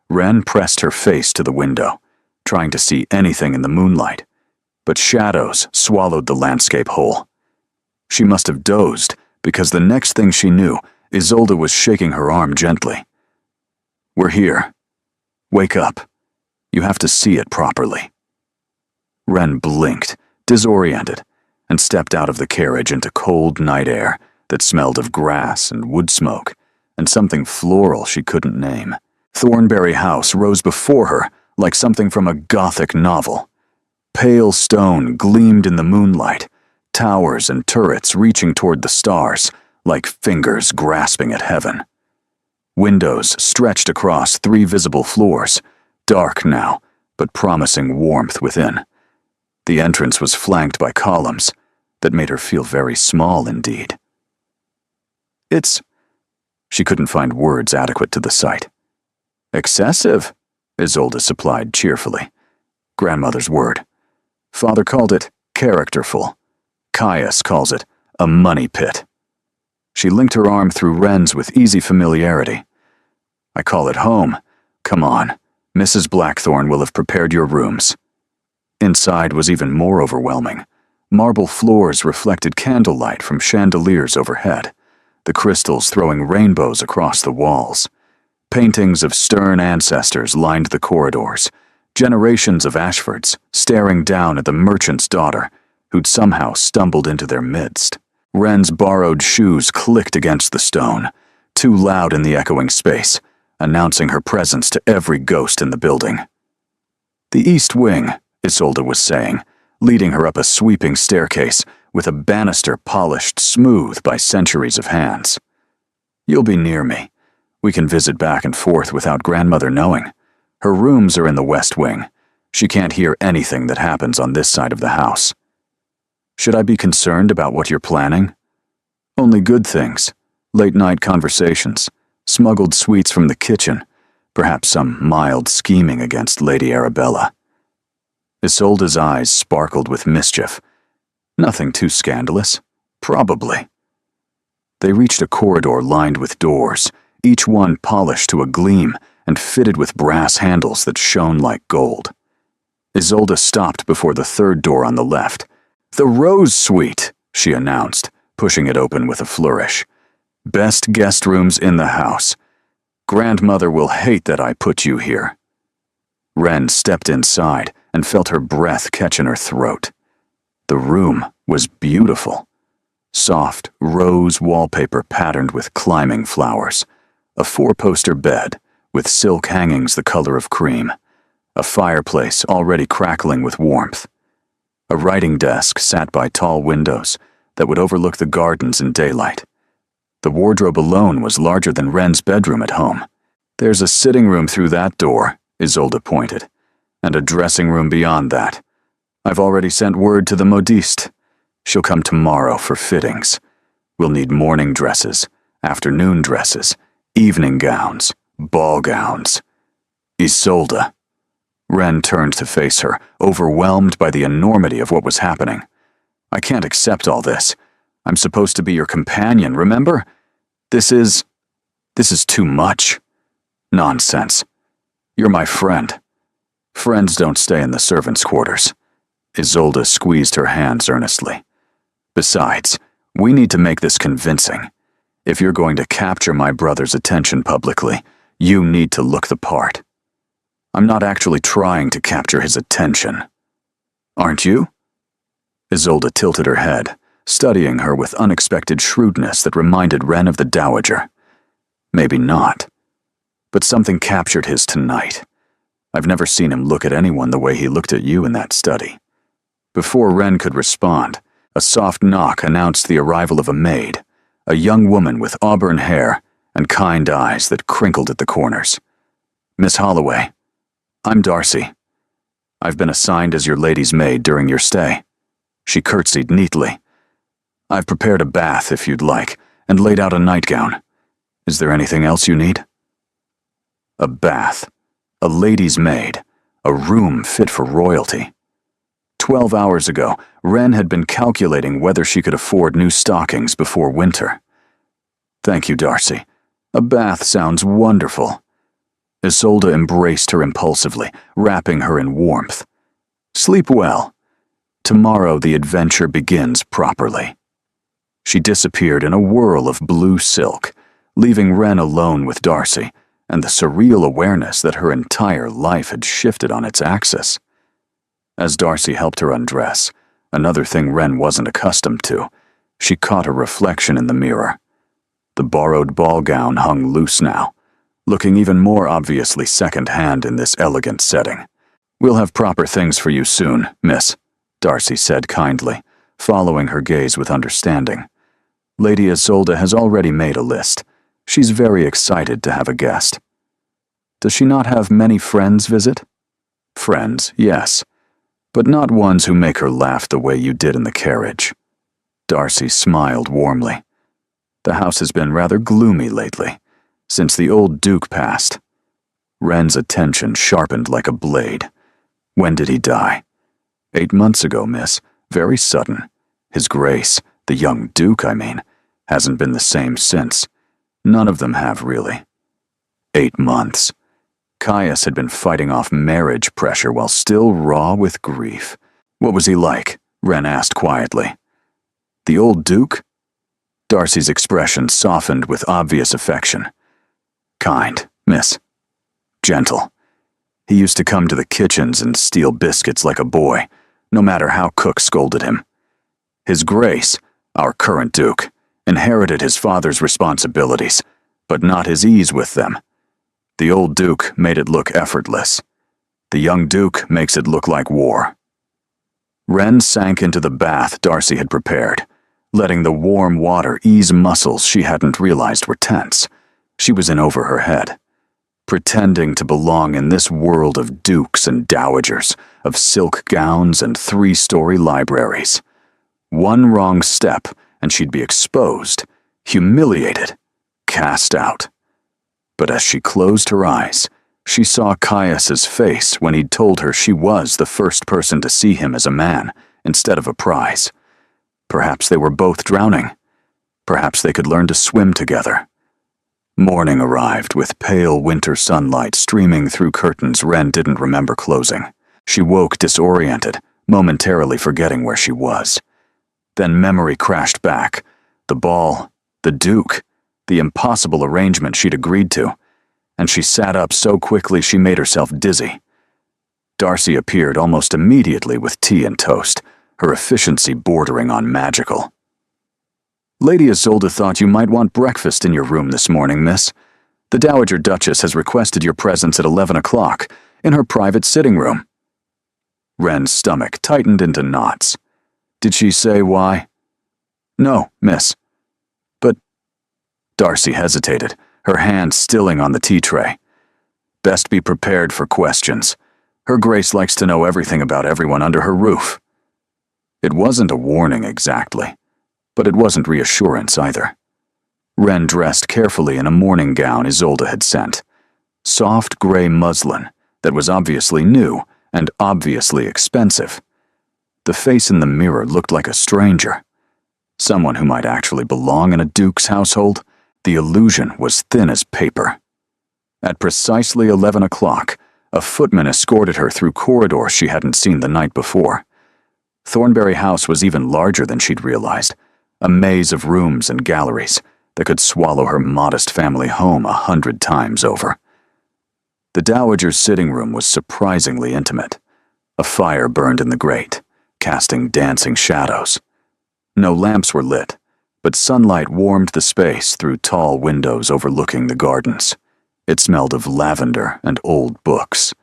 Ren pressed her face to the window, trying to see anything in the moonlight, but shadows swallowed the landscape whole. She must have dozed, because the next thing she knew, Isolde was shaking her arm gently. We're here. Wake up. You have to see it properly. Ren blinked, disoriented, and stepped out of the carriage into cold night air that smelled of grass and wood smoke, and something floral she couldn't name. Thornbury House rose before her like something from a Gothic novel. Pale stone gleamed in the moonlight, towers and turrets reaching toward the stars like fingers grasping at heaven. Windows stretched across 3 visible floors, dark now, but promising warmth within. The entrance was flanked by columns that made her feel very small indeed. She couldn't find words adequate to the sight. Excessive, Isolde supplied cheerfully. Grandmother's word. Father called it characterful. Caius calls it a money pit. She linked her arm through Ren's with easy familiarity. I call it home. Come on, Mrs. Blackthorne will have prepared your rooms. Inside was even more overwhelming. Marble floors reflected candlelight from chandeliers overhead, the crystals throwing rainbows across the walls. Paintings of stern ancestors lined the corridors, generations of Ashfords staring down at the merchant's daughter, who'd somehow stumbled into their midst. Ren's borrowed shoes clicked against the stone, too loud in the echoing space, announcing her presence to every ghost in the building. The East Wing, Isolde was saying, leading her up a sweeping staircase with a banister polished smooth by centuries of hands. You'll be near me. We can visit back and forth without Grandmother knowing. Her rooms are in the West Wing. She can't hear anything that happens on this side of the house. Should I be concerned about what you're planning? Only good things. Late-night conversations, smuggled sweets from the kitchen, perhaps some mild scheming against Lady Arabella. Isolde's eyes sparkled with mischief. Nothing too scandalous, probably. They reached a corridor lined with doors, each one polished to a gleam and fitted with brass handles that shone like gold. Isolde stopped before the third door on the left. The Rose Suite, she announced, pushing it open with a flourish. Best guest rooms in the house. Grandmother will hate that I put you here. Ren stepped inside and felt her breath catch in her throat. The room was beautiful. Soft rose wallpaper patterned with climbing flowers. A 4-poster bed with silk hangings the color of cream. A fireplace already crackling with warmth. A writing desk sat by tall windows that would overlook the gardens in daylight. The wardrobe alone was larger than Ren's bedroom at home. There's a sitting room through that door, Isolde pointed, and a dressing room beyond that. I've already sent word to the modiste. She'll come tomorrow for fittings. We'll need morning dresses, afternoon dresses, evening gowns, ball gowns. Isolde. Ren turned to face her, overwhelmed by the enormity of what was happening. I can't accept all this. I'm supposed to be your companion, remember? This is too much. Nonsense. You're my friend. Friends don't stay in the servants' quarters. Isolde squeezed her hands earnestly. Besides, we need to make this convincing. If you're going to capture my brother's attention publicly, you need to look the part. I'm not actually trying to capture his attention. Aren't you? Isolde tilted her head, studying her with unexpected shrewdness that reminded Ren of the Dowager. Maybe not. But something captured his tonight. I've never seen him look at anyone the way he looked at you in that study. Before Ren could respond, a soft knock announced the arrival of a maid, a young woman with auburn hair and kind eyes that crinkled at the corners. Miss Holloway, I'm Darcy. I've been assigned as your lady's maid during your stay. She curtsied neatly. I've prepared a bath if you'd like, and laid out a nightgown. Is there anything else you need? A bath, a lady's maid, a room fit for royalty. 12 hours ago, Ren had been calculating whether she could afford new stockings before winter. Thank you, Darcy. A bath sounds wonderful. Isolde embraced her impulsively, wrapping her in warmth. Sleep well. Tomorrow the adventure begins properly. She disappeared in a whirl of blue silk, leaving Ren alone with Darcy and the surreal awareness that her entire life had shifted on its axis. As Darcy helped her undress, another thing Ren wasn't accustomed to, she caught a reflection in the mirror. The borrowed ball gown hung loose now, looking even more obviously second-hand in this elegant setting. We'll have proper things for you soon, miss, Darcy said kindly, following her gaze with understanding. Lady Isolde has already made a list. She's very excited to have a guest. Does she not have many friends visit? Friends, yes, but not ones who make her laugh the way you did in the carriage. Darcy smiled warmly. The house has been rather gloomy lately, since the old Duke passed. Ren's attention sharpened like a blade. When did he die? 8 months ago, miss. Very sudden. His Grace, the young Duke, I mean, hasn't been the same since. None of them have, really. 8 months. Caius had been fighting off marriage pressure while still raw with grief. What was he like? Ren asked quietly. The old Duke? Darcy's expression softened with obvious affection. Kind, miss. Gentle. He used to come to the kitchens and steal biscuits like a boy, no matter how cook scolded him. His Grace, our current Duke, inherited his father's responsibilities, but not his ease with them. The old Duke made it look effortless. The young Duke makes it look like war. Ren sank into the bath Darcy had prepared, letting the warm water ease muscles she hadn't realized were tense. She was in over her head, pretending to belong in this world of dukes and dowagers, of silk gowns and 3-story libraries. One wrong step, and she'd be exposed, humiliated, cast out. But as she closed her eyes, she saw Caius's face when he'd told her she was the first person to see him as a man instead of a prize. Perhaps they were both drowning. Perhaps they could learn to swim together. Morning arrived with pale winter sunlight streaming through curtains Ren didn't remember closing. She woke disoriented, momentarily forgetting where she was. Then memory crashed back. The ball, the Duke, the impossible arrangement she'd agreed to, and she sat up so quickly she made herself dizzy. Darcy appeared almost immediately with tea and toast, her efficiency bordering on magical. Lady Isolde thought you might want breakfast in your room this morning, miss. The Dowager Duchess has requested your presence at 11 o'clock, in her private sitting room. Ren's stomach tightened into knots. Did she say why? No, miss. But Darcy hesitated, her hand stilling on the tea tray. Best be prepared for questions. Her Grace likes to know everything about everyone under her roof. It wasn't a warning exactly, but it wasn't reassurance either. Ren dressed carefully in a morning gown Isolde had sent. Soft gray muslin that was obviously new and obviously expensive. The face in the mirror looked like a stranger. Someone who might actually belong in a duke's household. The illusion was thin as paper. At precisely 11 o'clock, a footman escorted her through corridors she hadn't seen the night before. Thornberry House was even larger than she'd realized, a maze of rooms and galleries that could swallow her modest family home 100 times over. The Dowager's sitting room was surprisingly intimate. A fire burned in the grate, casting dancing shadows. No lamps were lit, but sunlight warmed the space through tall windows overlooking the gardens. It smelled of lavender and old books.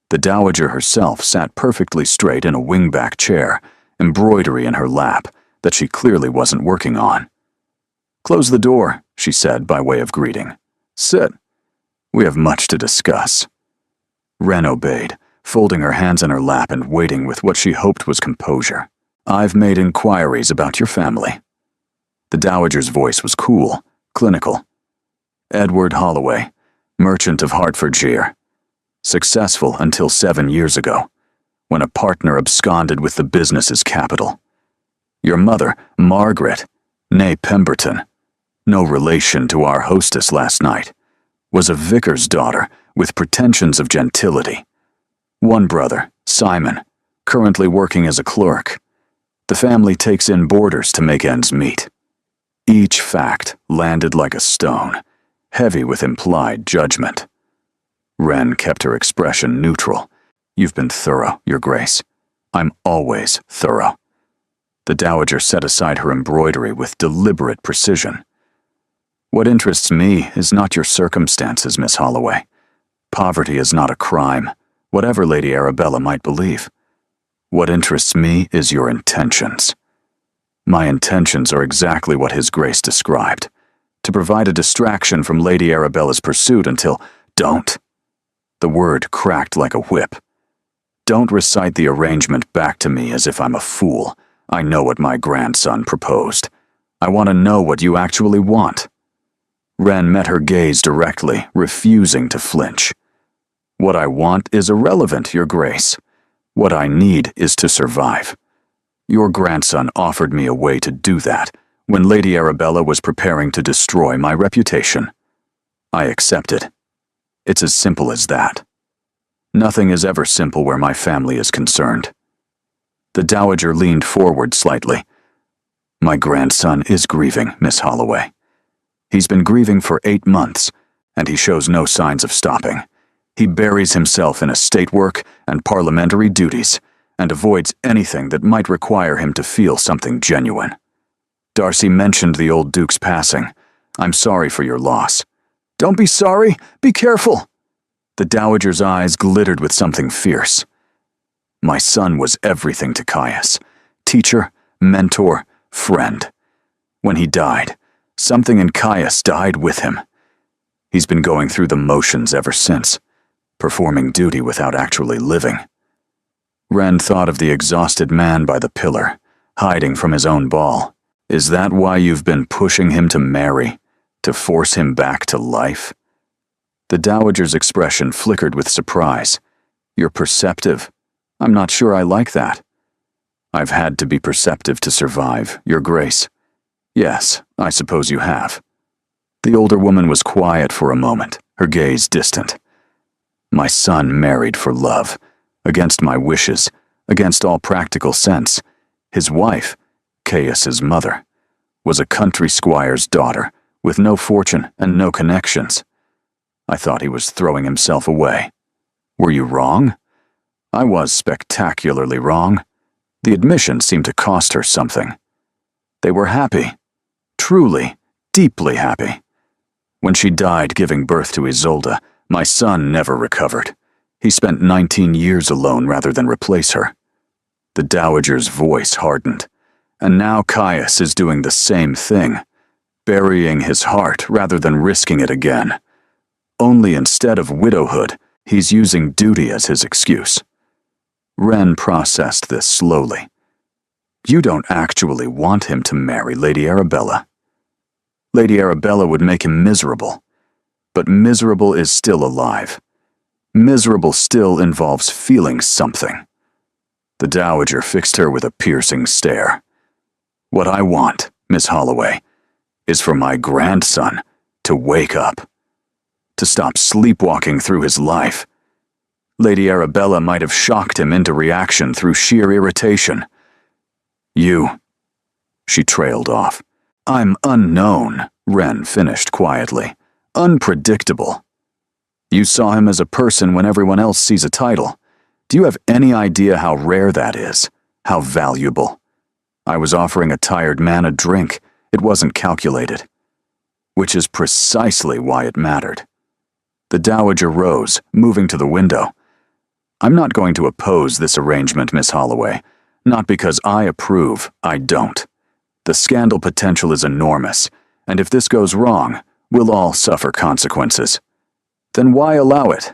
The Dowager herself sat perfectly straight in a wingback chair, embroidery in her lap that she clearly wasn't working on. "Close the door," she said by way of greeting. "Sit. We have much to discuss." Wren obeyed, folding her hands in her lap and waiting with what she hoped was composure. "I've made inquiries about your family." The Dowager's voice was cool, clinical. "Edward Holloway, merchant of Hertfordshire. Successful until 7 years ago, when a partner absconded with the business's capital. Your mother, Margaret, née Pemberton, no relation to our hostess last night, was a vicar's daughter with pretensions of gentility. One brother, Simon, currently working as a clerk. The family takes in boarders to make ends meet." Each fact landed like a stone, heavy with implied judgment. Wren kept her expression neutral. "You've been thorough, Your Grace. I'm always thorough." The Dowager set aside her embroidery with deliberate precision. "What interests me is not your circumstances, Miss Holloway. Poverty is not a crime, whatever Lady Arabella might believe. What interests me is your intentions. My intentions are exactly what His Grace described, to provide a distraction from Lady Arabella's pursuit until— Don't." The word cracked like a whip. "Don't recite the arrangement back to me as if I'm a fool. I know what my grandson proposed. I want to know what you actually want." Wren met her gaze directly, refusing to flinch. "What I want is irrelevant, Your Grace. What I need is to survive. Your grandson offered me a way to do that when Lady Arabella was preparing to destroy my reputation. I accepted. It's as simple as that. Nothing is ever simple where my family is concerned." The Dowager leaned forward slightly. "My grandson is grieving, Miss Holloway. He's been grieving for 8 months, and he shows no signs of stopping. He buries himself in estate work and parliamentary duties, and avoids anything that might require him to feel something genuine. Darcy mentioned the old Duke's passing. I'm sorry for your loss." "Don't be sorry, be careful." The Dowager's eyes glittered with something fierce. "My son was everything to Caius. Teacher, mentor, friend. When he died, something in Caius died with him. He's been going through the motions ever since, performing duty without actually living." Wren thought of the exhausted man by the pillar, hiding from his own ball. "Is that why you've been pushing him to marry? To force him back to life?" The Dowager's expression flickered with surprise. "You're perceptive. I'm not sure I like that." "I've had to be perceptive to survive, Your Grace." "Yes, I suppose you have." The older woman was quiet for a moment, her gaze distant. "My son married for love, against my wishes, against all practical sense. His wife, Caius's mother, was a country squire's daughter, with no fortune and no connections. I thought he was throwing himself away. Were you wrong?" "I was spectacularly wrong. The admission seemed to cost her something. They were happy. Truly, deeply happy. When she died giving birth to Isolde, my son never recovered. He spent 19 years alone rather than replace her." The Dowager's voice hardened. "And now Caius is doing the same thing, burying his heart rather than risking it again. Only instead of widowhood, he's using duty as his excuse." Wren processed this slowly. "You don't actually want him to marry Lady Arabella. Lady Arabella would make him miserable. But miserable is still alive. Miserable still involves feeling something." The Dowager fixed her with a piercing stare. "What I want, Miss Holloway, is for my grandson to wake up. To stop sleepwalking through his life. Lady Arabella might have shocked him into reaction through sheer irritation. You. She trailed off. I'm unknown, Ren finished quietly. Unpredictable. You saw him as a person when everyone else sees a title. Do you have any idea how rare that is? How valuable? I was offering a tired man a drink. It wasn't calculated. Which is precisely why it mattered. The Dowager rose, moving to the window. I'm not going to oppose this arrangement, Miss Holloway. Not because I approve, I don't. The scandal potential is enormous, and if this goes wrong, we'll all suffer consequences. Then why allow it?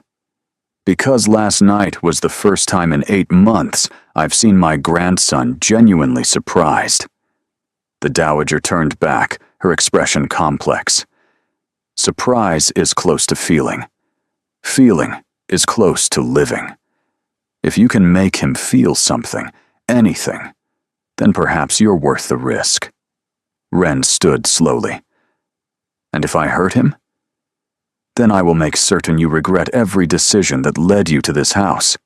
Because last night was the first time in 8 months I've seen my grandson genuinely surprised. The Dowager turned back, her expression complex. Surprise is close to feeling. Feeling is close to living. If you can make him feel something, anything, then perhaps you're worth the risk. Ren stood slowly. And if I hurt him? Then I will make certain you regret every decision that led you to this house.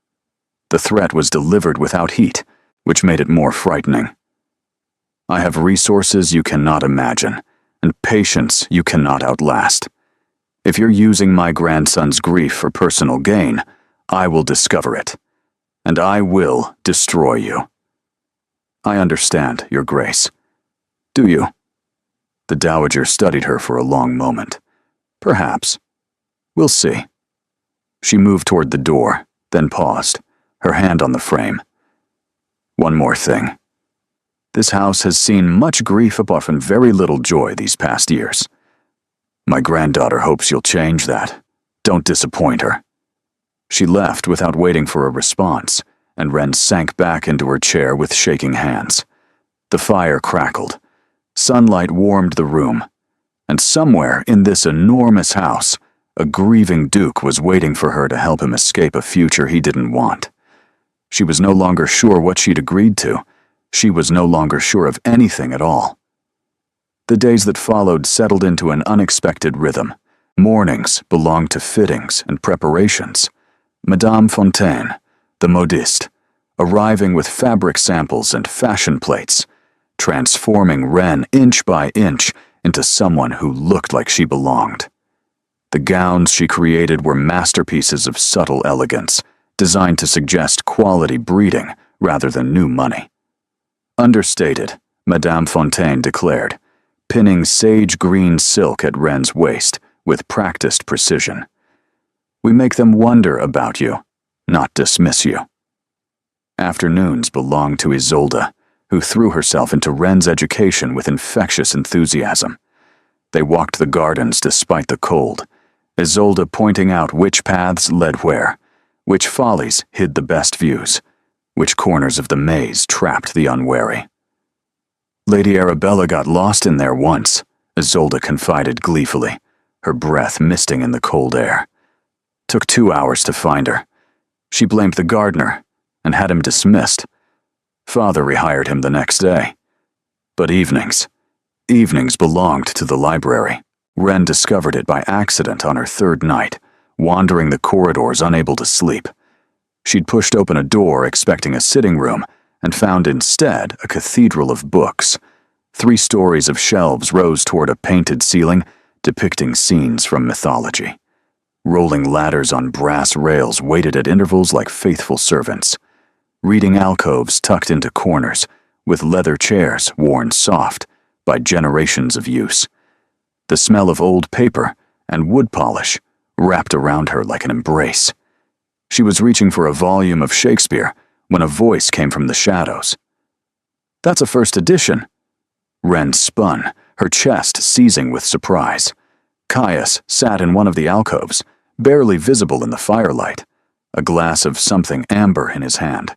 The threat was delivered without heat, which made it more frightening. I have resources you cannot imagine, and patience you cannot outlast. If you're using my grandson's grief for personal gain, I will discover it, and I will destroy you. I understand, Your Grace. Do you? The Dowager studied her for a long moment. Perhaps. We'll see. She moved toward the door, then paused, her hand on the frame. One more thing. This house has seen much grief but often very little joy these past years. My granddaughter hopes you'll change that. Don't disappoint her. She left without waiting for a response, and Ren sank back into her chair with shaking hands. The fire crackled. Sunlight warmed the room, and somewhere in this enormous house, a grieving duke was waiting for her to help him escape a future he didn't want. She was no longer sure what she'd agreed to. She was no longer sure of anything at all. The days that followed settled into an unexpected rhythm. Mornings belonged to fittings and preparations. Madame Fontaine, the modiste, arriving with fabric samples and fashion plates, transforming Ren inch by inch into someone who looked like she belonged. The gowns she created were masterpieces of subtle elegance, designed to suggest quality breeding rather than new money. Understated, Madame Fontaine declared, pinning sage green silk at Ren's waist with practiced precision. We make them wonder about you, not dismiss you. Afternoons belonged to Isolde, who threw herself into Ren's education with infectious enthusiasm. They walked the gardens despite the cold, Isolde pointing out which paths led where, which follies hid the best views, which corners of the maze trapped the unwary. Lady Arabella got lost in there once, Isolde confided gleefully, her breath misting in the cold air. Took 2 hours to find her. She blamed the gardener and had him dismissed. Father rehired him the next day. But evenings belonged to the library. Ren discovered it by accident on her 3rd night, wandering the corridors unable to sleep. She'd pushed open a door expecting a sitting room and found instead a cathedral of books. 3 stories of shelves rose toward a painted ceiling depicting scenes from mythology. Rolling ladders on brass rails waited at intervals like faithful servants. Reading alcoves tucked into corners, with leather chairs worn soft by generations of use. The smell of old paper and wood polish wrapped around her like an embrace. She was reaching for a volume of Shakespeare when a voice came from the shadows. That's a first edition. Ren spun, her chest seizing with surprise. Caius sat in one of the alcoves, barely visible in the firelight, a glass of something amber in his hand.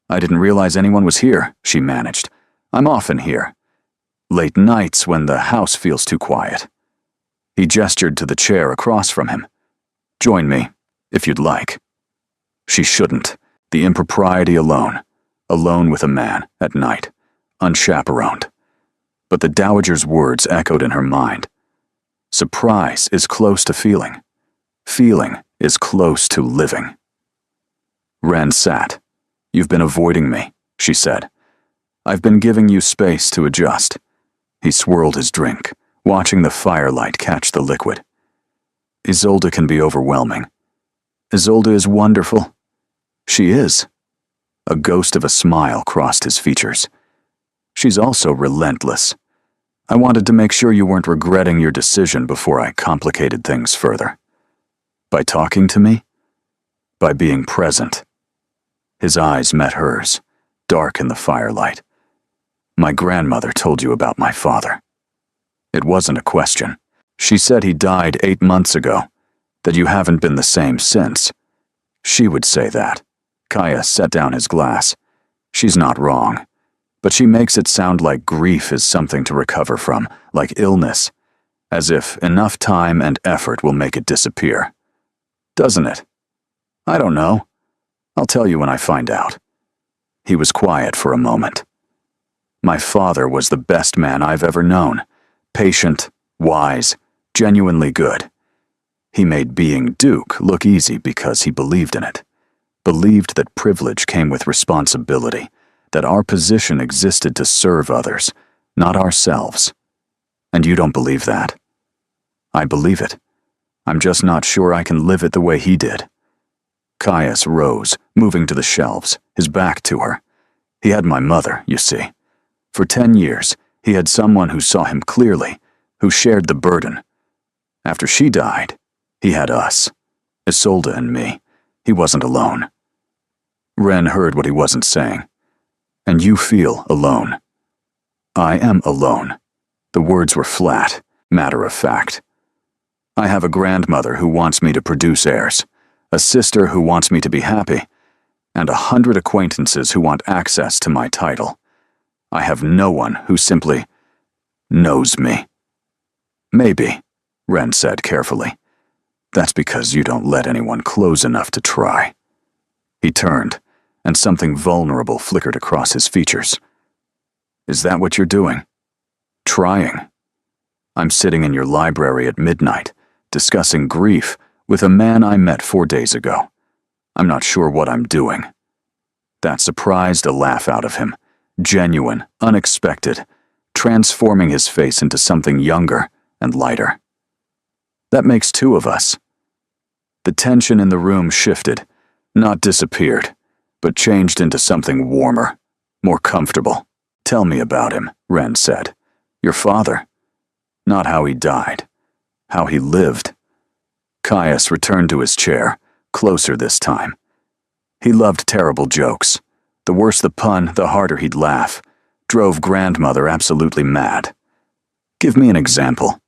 I didn't realize anyone was here, she managed. I'm often here. Late nights when the house feels too quiet. He gestured to the chair across from him. Join me, if you'd like. She shouldn't. The impropriety alone with a man at night, unchaperoned. But the Dowager's words echoed in her mind. Surprise is close to feeling. Feeling is close to living. Ren sat. You've been avoiding me, she said. I've been giving you space to adjust." He swirled his drink, watching the firelight catch the liquid. "Isolde can be overwhelming. Isolde is wonderful. She is." A ghost of a smile crossed his features. "She's also relentless. I wanted to make sure you weren't regretting your decision before I complicated things further. By talking to me? By being present." His eyes met hers, dark in the firelight. "My grandmother told you about my father." It wasn't a question. She said he died 8 months ago, that you haven't been the same since. She would say that. Kaya set down his glass. She's not wrong, but she makes it sound like grief is something to recover from, like illness, as if enough time and effort will make it disappear. Doesn't it? I don't know. I'll tell you when I find out. He was quiet for a moment. My father was the best man I've ever known. Patient, wise, genuinely good. He made being Duke look easy because he believed in it. Believed that privilege came with responsibility, that our position existed to serve others, not ourselves. And you don't believe that? I believe it. I'm just not sure I can live it the way he did. Caius rose, moving to the shelves, his back to her. He had my mother, you see. For 10 years, he had someone who saw him clearly, who shared the burden. After she died, he had us, Isolde and me. He wasn't alone. Ren heard what he wasn't saying. And you feel alone. I am alone. The words were flat, matter of fact. I have a grandmother who wants me to produce heirs, a sister who wants me to be happy, and 100 acquaintances who want access to my title. I have no one who simply knows me. Maybe, Ren said carefully. That's because you don't let anyone close enough to try. He turned, and something vulnerable flickered across his features. Is that what you're doing? Trying. I'm sitting in your library at midnight, discussing grief with a man I met 4 days ago. I'm not sure what I'm doing. That surprised a laugh out of him, genuine, unexpected, transforming his face into something younger and lighter. That makes 2 of us. The tension in the room shifted, not disappeared, but changed into something warmer, more comfortable. Tell me about him, Ren said. Your father. Not how he died, how he lived. Caius returned to his chair, closer this time. He loved terrible jokes. The worse the pun, the harder he'd laugh. Drove grandmother absolutely mad. Give me an example.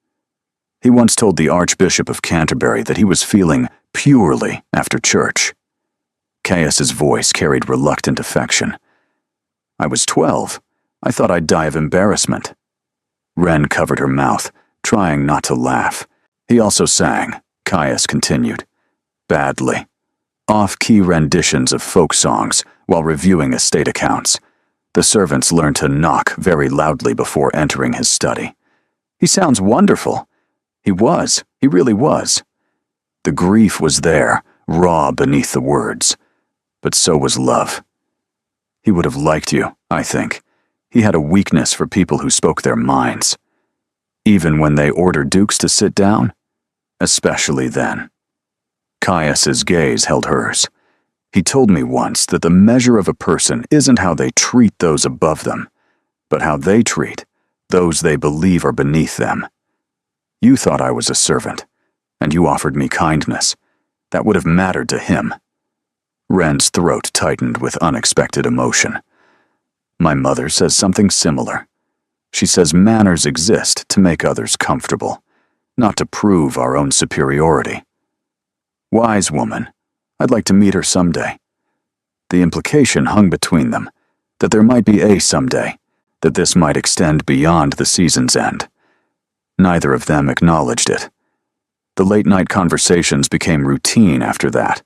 He once told the Archbishop of Canterbury that he was feeling purely after church. Caius's voice carried reluctant affection. I was 12. I thought I'd die of embarrassment. Ren covered her mouth, trying not to laugh. He also sang, Caius continued. Badly. Off-key renditions of folk songs while reviewing estate accounts. The servants learned to knock very loudly before entering his study. He sounds wonderful. He really was. The grief was there, raw beneath the words. But so was love. He would have liked you, I think. He had a weakness for people who spoke their minds. Even when they ordered dukes to sit down? Especially then. Caius's gaze held hers. He told me once that the measure of a person isn't how they treat those above them, but how they treat those they believe are beneath them. You thought I was a servant, and you offered me kindness. That would have mattered to him. Ren's throat tightened with unexpected emotion. My mother says something similar. She says manners exist to make others comfortable, not to prove our own superiority. Wise woman. I'd like to meet her someday. The implication hung between them, that there might be a someday, that this might extend beyond the season's end. Neither of them acknowledged it. The late-night conversations became routine after that.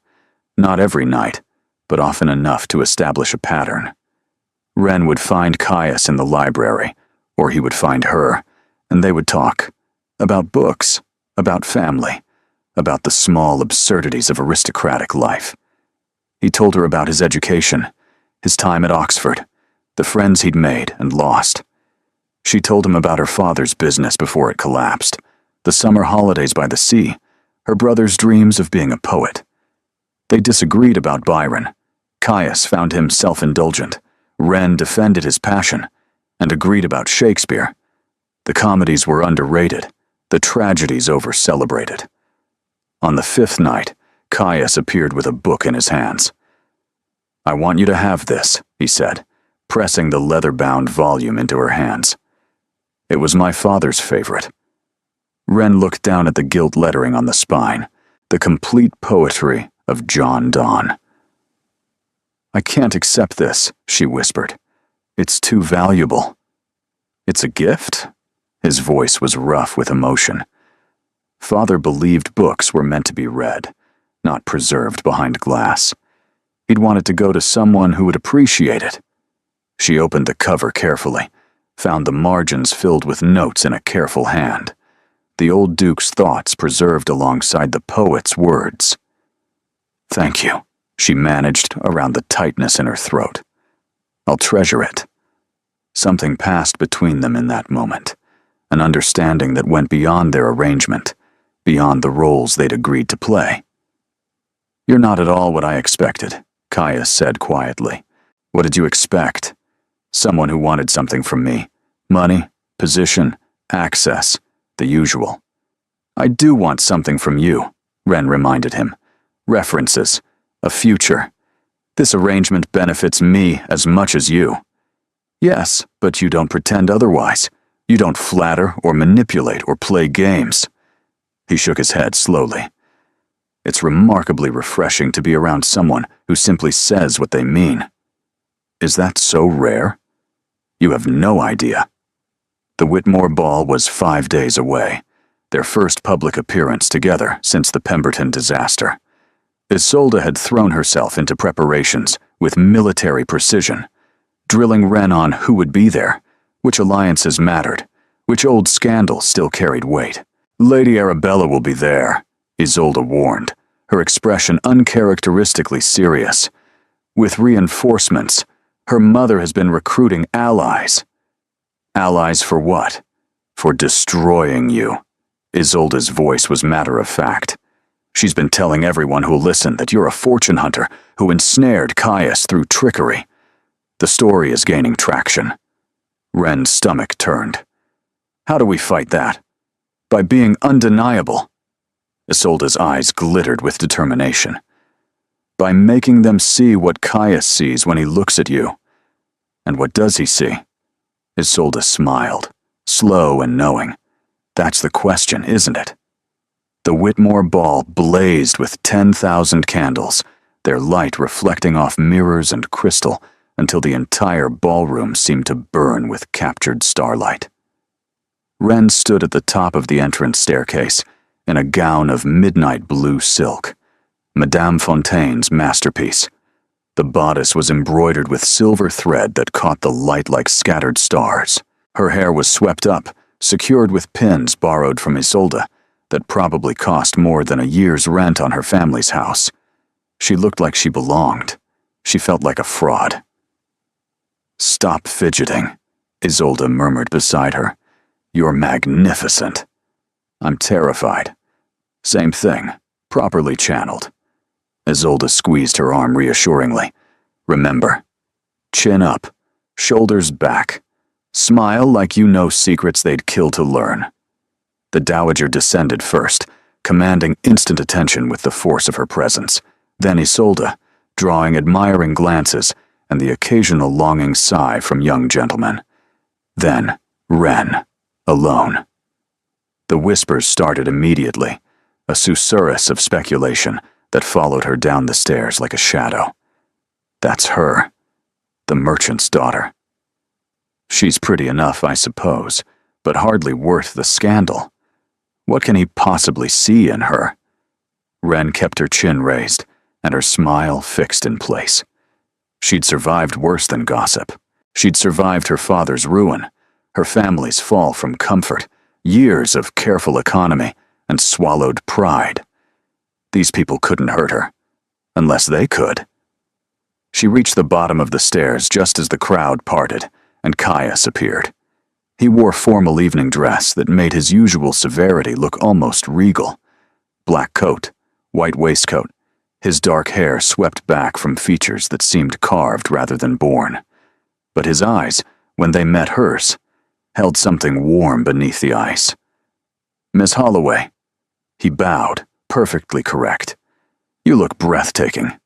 Not every night, but often enough to establish a pattern. Ren would find Caius in the library, or he would find her, and they would talk. About books, about family, about the small absurdities of aristocratic life. He told her about his education, his time at Oxford, the friends he'd made and lost. She told him about her father's business before it collapsed, the summer holidays by the sea, her brother's dreams of being a poet. They disagreed about Byron. Caius found him self-indulgent. Wren defended his passion and agreed about Shakespeare. The comedies were underrated, the tragedies over-celebrated. On the fifth night, Caius appeared with a book in his hands. "I want you to have this," he said, pressing the leather-bound volume into her hands. "It was my father's favorite." Wren looked down at the gilt lettering on the spine, the complete poetry of John Donne. "I can't accept this," she whispered. "It's too valuable." "It's a gift?" His voice was rough with emotion. Father believed books were meant to be read, not preserved behind glass. He'd want it to go to someone who would appreciate it. She opened the cover carefully, found the margins filled with notes in a careful hand, the old Duke's thoughts preserved alongside the poet's words. "Thank you," she managed around the tightness in her throat. "I'll treasure it." Something passed between them in that moment, an understanding that went beyond their arrangement, beyond the roles they'd agreed to play. "You're not at all what I expected," Caius said quietly. "What did you expect? Someone who wanted something from me. Money, position, access, the usual." "I do want something from you," Wren reminded him. "References, a future. This arrangement benefits me as much as you." "Yes, but you don't pretend otherwise. You don't flatter or manipulate or play games." He shook his head slowly. "It's remarkably refreshing to be around someone who simply says what they mean." "Is that so rare?" "You have no idea." The Whitmore Ball was 5 days away, their first public appearance together since the Pemberton disaster. Isolde had thrown herself into preparations with military precision, drilling Wren on who would be there, which alliances mattered, which old scandals still carried weight. "Lady Arabella will be there," Isolde warned, her expression uncharacteristically serious. "With reinforcements, her mother has been recruiting allies." "Allies for what?" "For destroying you." Isolde's voice was matter-of-fact. "She's been telling everyone who'll listen that you're a fortune hunter who ensnared Caius through trickery. The story is gaining traction." Wren's stomach turned. "How do we fight that?" "By being undeniable." Isolde's eyes glittered with determination. "By making them see what Caius sees when he looks at you." "And what does he see?" Isolde smiled, slow and knowing. "That's the question, isn't it?" The Whitmore Ball blazed with 10,000 candles, their light reflecting off mirrors and crystal until the entire ballroom seemed to burn with captured starlight. Wren stood at the top of the entrance staircase in a gown of midnight blue silk, Madame Fontaine's masterpiece. The bodice was embroidered with silver thread that caught the light like scattered stars. Her hair was swept up, secured with pins borrowed from Isolde that probably cost more than a year's rent on her family's house. She looked like she belonged. She felt like a fraud. "Stop fidgeting," Isolde murmured beside her. "You're magnificent." "I'm terrified." "Same thing, properly channeled." Isolde squeezed her arm reassuringly. "Remember, chin up, shoulders back. Smile like you know secrets they'd kill to learn." The Dowager descended first, commanding instant attention with the force of her presence. Then Isolde, drawing admiring glances and the occasional longing sigh from young gentlemen. Then Wren, alone. The whispers started immediately, a susurrus of speculation that followed her down the stairs like a shadow. "That's her, the merchant's daughter. She's pretty enough, I suppose, but hardly worth the scandal. What can he possibly see in her?" Wren kept her chin raised and her smile fixed in place. She'd survived worse than gossip. She'd survived her father's ruin, her family's fall from comfort, years of careful economy, and swallowed pride. These people couldn't hurt her, unless they could. She reached the bottom of the stairs just as the crowd parted, and Caius appeared. He wore formal evening dress that made his usual severity look almost regal. Black coat, white waistcoat, his dark hair swept back from features that seemed carved rather than born. But his eyes, when they met hers, held something warm beneath the ice. "Miss Holloway." He bowed, perfectly correct. "You look breathtaking."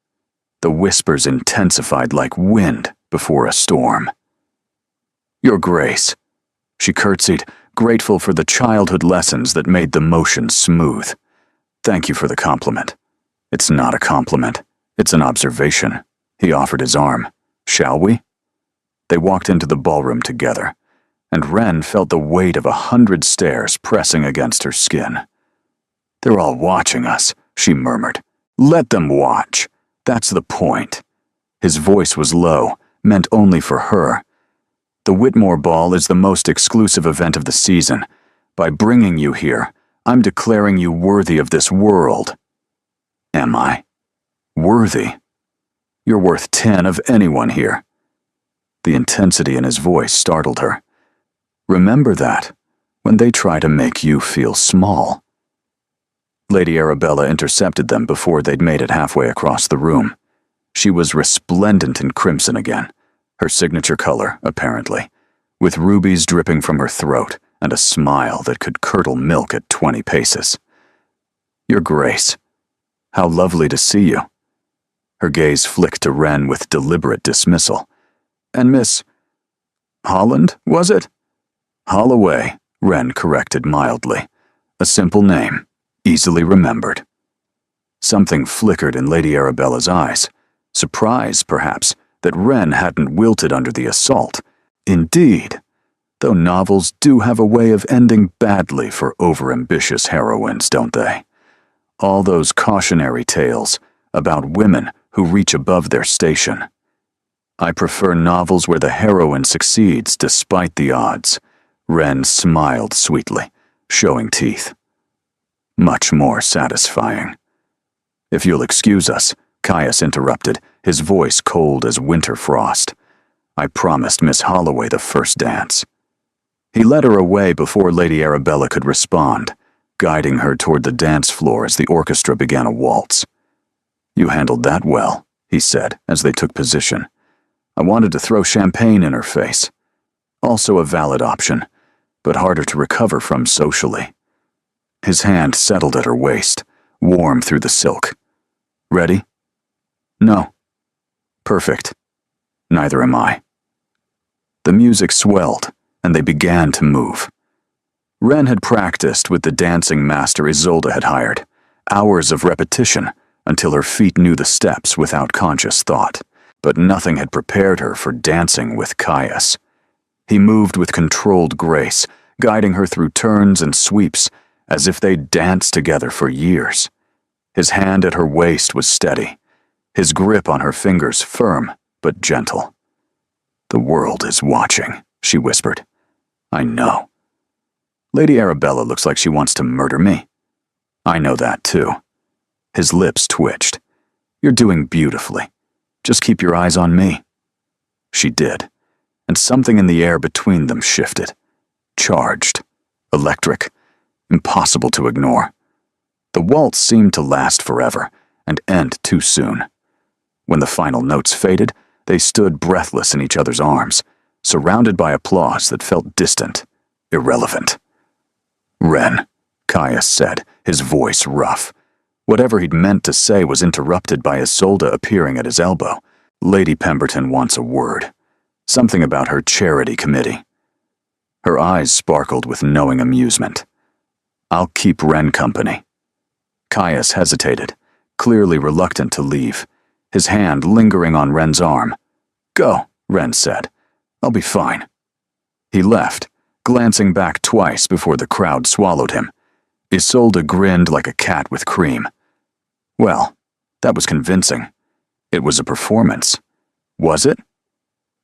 The whispers intensified like wind before a storm. "Your Grace." She curtsied, grateful for the childhood lessons that made the motion smooth. "Thank you for the compliment." "It's not a compliment. It's an observation." He offered his arm. "Shall we?" They walked into the ballroom together, and Wren felt the weight of 100 stares pressing against her skin. "They're all watching us," she murmured. "Let them watch. That's the point." His voice was low, meant only for her. "The Whitmore Ball is the most exclusive event of the season. By bringing you here, I'm declaring you worthy of this world." "Am I? Worthy? You're worth 10 of anyone here." The intensity in his voice startled her. "Remember that, when they try to make you feel small." Lady Arabella intercepted them before they'd made it halfway across the room. She was resplendent in crimson again, her signature color, apparently, with rubies dripping from her throat and a smile that could curdle milk at 20 paces. "Your Grace, how lovely to see you." Her gaze flicked to Wren with deliberate dismissal. "And Miss Holland, was it?" "Holloway," Wren corrected mildly. "A simple name, easily remembered." Something flickered in Lady Arabella's eyes. Surprise, perhaps, that Wren hadn't wilted under the assault. Indeed, though novels do have a way of ending badly for overambitious heroines, don't they? All those cautionary tales about women who reach above their station. "I prefer novels where the heroine succeeds despite the odds." Wren smiled sweetly, showing teeth. "Much more satisfying." "If you'll excuse us," Caius interrupted, his voice cold as winter frost. "I promised Miss Holloway the first dance." He led her away before Lady Arabella could respond, guiding her toward the dance floor as the orchestra began a waltz. "You handled that well," he said as they took position. "I wanted to throw champagne in her face. Also a valid option, but harder to recover from socially." His hand settled at her waist, warm through the silk. "Ready?" "No." "Perfect. Neither am I." The music swelled, and they began to move. Wren had practiced with the dancing master Isolde had hired, hours of repetition until her feet knew the steps without conscious thought, but nothing had prepared her for dancing with Caius. He moved with controlled grace, guiding her through turns and sweeps as if they'd danced together for years. His hand at her waist was steady, his grip on her fingers firm but gentle. "The world is watching," she whispered. "I know. Lady Arabella looks like she wants to murder me." "I know that too." His lips twitched. "You're doing beautifully. Just keep your eyes on me." She did, and something in the air between them shifted. Charged. Electric. Impossible to ignore. The waltz seemed to last forever, and end too soon. When the final notes faded, they stood breathless in each other's arms, surrounded by applause that felt distant, irrelevant. "Wren," Caius said, his voice rough. Whatever he'd meant to say was interrupted by Isolde appearing at his elbow. "Lady Pemberton wants a word. Something about her charity committee." Her eyes sparkled with knowing amusement. "I'll keep Wren company." Caius hesitated, clearly reluctant to leave, his hand lingering on Wren's arm. "Go," Wren said. "I'll be fine." He left, glancing back twice before the crowd swallowed him. Isolde grinned like a cat with cream. Well, that was convincing. It was a performance. Was it?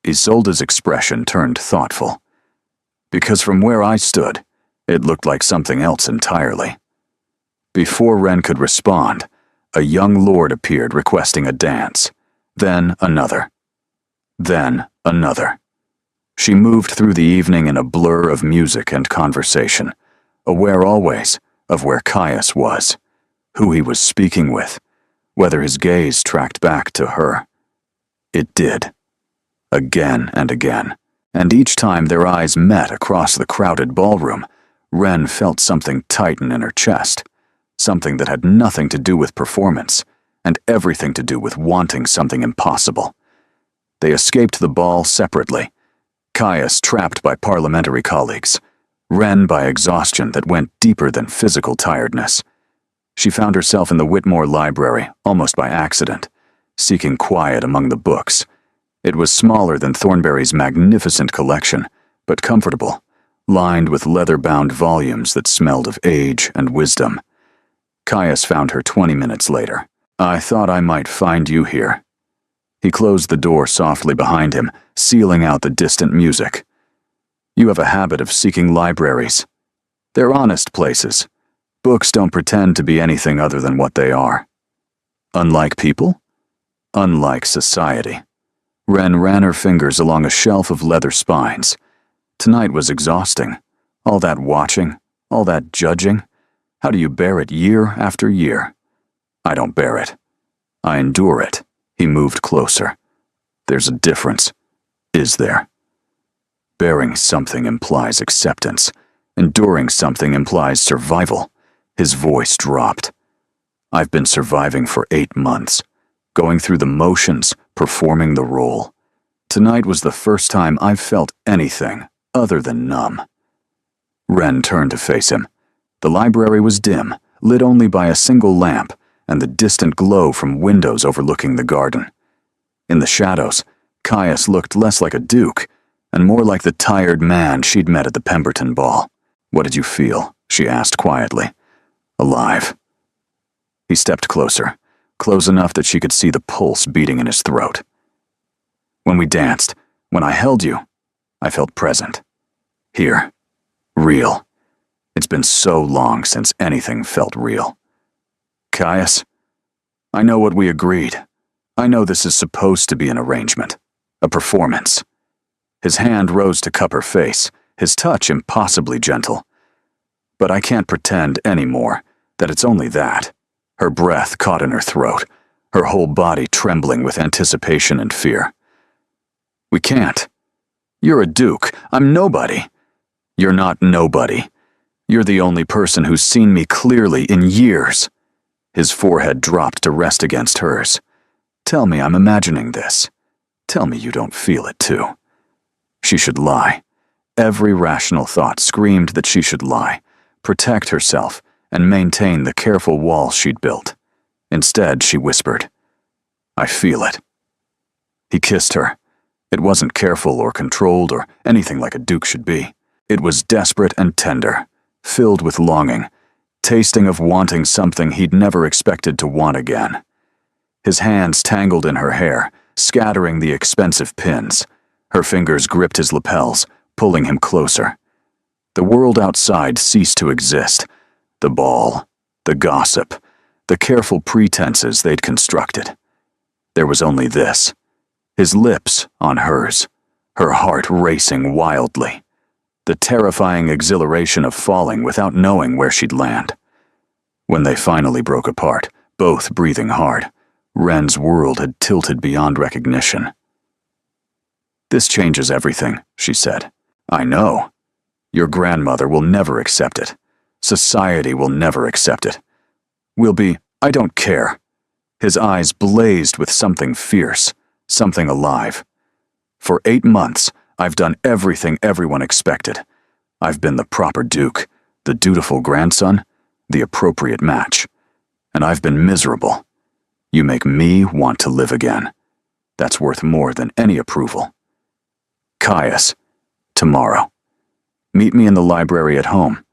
Isolde's expression turned thoughtful. Because from where I stood, it looked like something else entirely. Before Wren could respond, a young lord appeared requesting a dance. Then another. Then another. She moved through the evening in a blur of music and conversation, aware always of where Caius was, who he was speaking with, whether his gaze tracked back to her. It did. Again and again, and each time their eyes met across the crowded ballroom, Wren felt something tighten in her chest, something that had nothing to do with performance, and everything to do with wanting something impossible. They escaped the ball separately, Caius trapped by parliamentary colleagues, Wren by exhaustion that went deeper than physical tiredness. She found herself in the Whitmore Library, almost by accident, seeking quiet among the books. It was smaller than Thornberry's magnificent collection, but comfortable, lined with leather-bound volumes that smelled of age and wisdom. Caius found her 20 minutes later. "I thought I might find you here." He closed the door softly behind him, sealing out the distant music. "You have a habit of seeking libraries. They're honest places. Books don't pretend to be anything other than what they are." "Unlike people?" "Unlike society." Wren ran her fingers along a shelf of leather spines. Tonight was exhausting. All that watching, all that judging. How do you bear it year after year? "I don't bear it. I endure it." He moved closer. "There's a difference. Is there? Bearing something implies acceptance. Enduring something implies survival." His voice dropped. "I've been surviving for 8 months, going through the motions, performing the role. Tonight was the first time I've felt anything other than numb." Wren turned to face him. The library was dim, lit only by a single lamp and the distant glow from windows overlooking the garden. In the shadows, Caius looked less like a duke and more like the tired man she'd met at the Pemberton ball. "What did you feel?" she asked quietly. "Alive." He stepped closer, close enough that she could see the pulse beating in his throat. "When we danced, when I held you, I felt present. Here. Real. It's been so long since anything felt real." "Caius, I know what we agreed. I know this is supposed to be an arrangement, a performance." His hand rose to cup her face, his touch impossibly gentle. "But I can't pretend anymore that it's only that." Her breath caught in her throat, her whole body trembling with anticipation and fear. "We can't. You're a duke. I'm nobody." "You're not nobody. You're the only person who's seen me clearly in years." His forehead dropped to rest against hers. "Tell me I'm imagining this. Tell me you don't feel it too." She should lie. Every rational thought screamed that she should lie, protect herself, and maintain the careful wall she'd built. Instead, she whispered, "I feel it." He kissed her. It wasn't careful or controlled or anything like a duke should be. It was desperate and tender, filled with longing, tasting of wanting something he'd never expected to want again. His hands tangled in her hair, scattering the expensive pins. Her fingers gripped his lapels, pulling him closer. The world outside ceased to exist. The ball, the gossip, the careful pretenses they'd constructed. There was only this. His lips on hers, her heart racing wildly. The terrifying exhilaration of falling without knowing where she'd land. When they finally broke apart, both breathing hard, Wren's world had tilted beyond recognition. "This changes everything," she said. "I know. Your grandmother will never accept it. Society will never accept it. I don't care." His eyes blazed with something fierce, something alive. "For 8 months, I've done everything everyone expected. I've been the proper duke, the dutiful grandson, the appropriate match. And I've been miserable. You make me want to live again. That's worth more than any approval. Caius, tomorrow. Meet me in the library at home.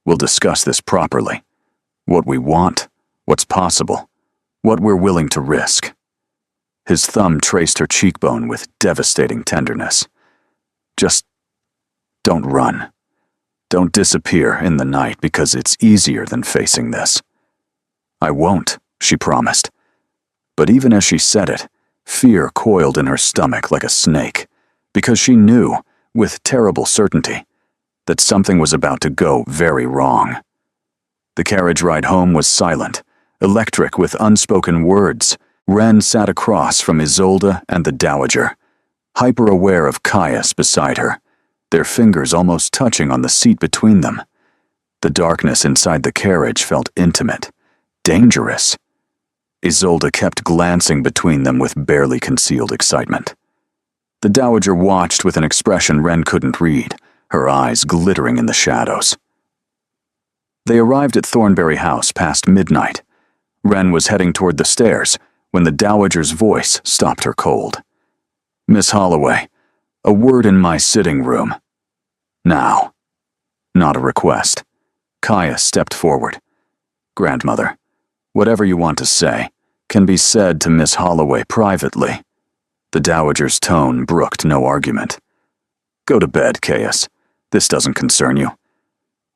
We'll discuss this properly. What we want, what's possible, what we're willing to risk." His thumb traced her cheekbone with devastating tenderness. "Just don't run. Don't disappear in the night because it's easier than facing this." "I won't," she promised. But even as she said it, Fear coiled in her stomach like a snake, because she knew, with terrible certainty, that something was about to go very wrong. The carriage ride home was silent, electric with unspoken words. Wren sat across from Isolde and the Dowager, hyper-aware of Caius beside her, their fingers almost touching on the seat between them. The darkness inside the carriage felt intimate, dangerous. Isolde kept glancing between them with barely concealed excitement. The Dowager watched with an expression Wren couldn't read, her eyes glittering in the shadows. They arrived at Thornberry House past midnight. Wren was heading toward the stairs when the Dowager's voice stopped her cold. "Miss Holloway, a word in my sitting room." "Now." Not a request. Caius stepped forward. "Grandmother, whatever you want to say can be said to Miss Holloway privately." The Dowager's tone brooked no argument. "Go to bed, Caius. This doesn't concern you.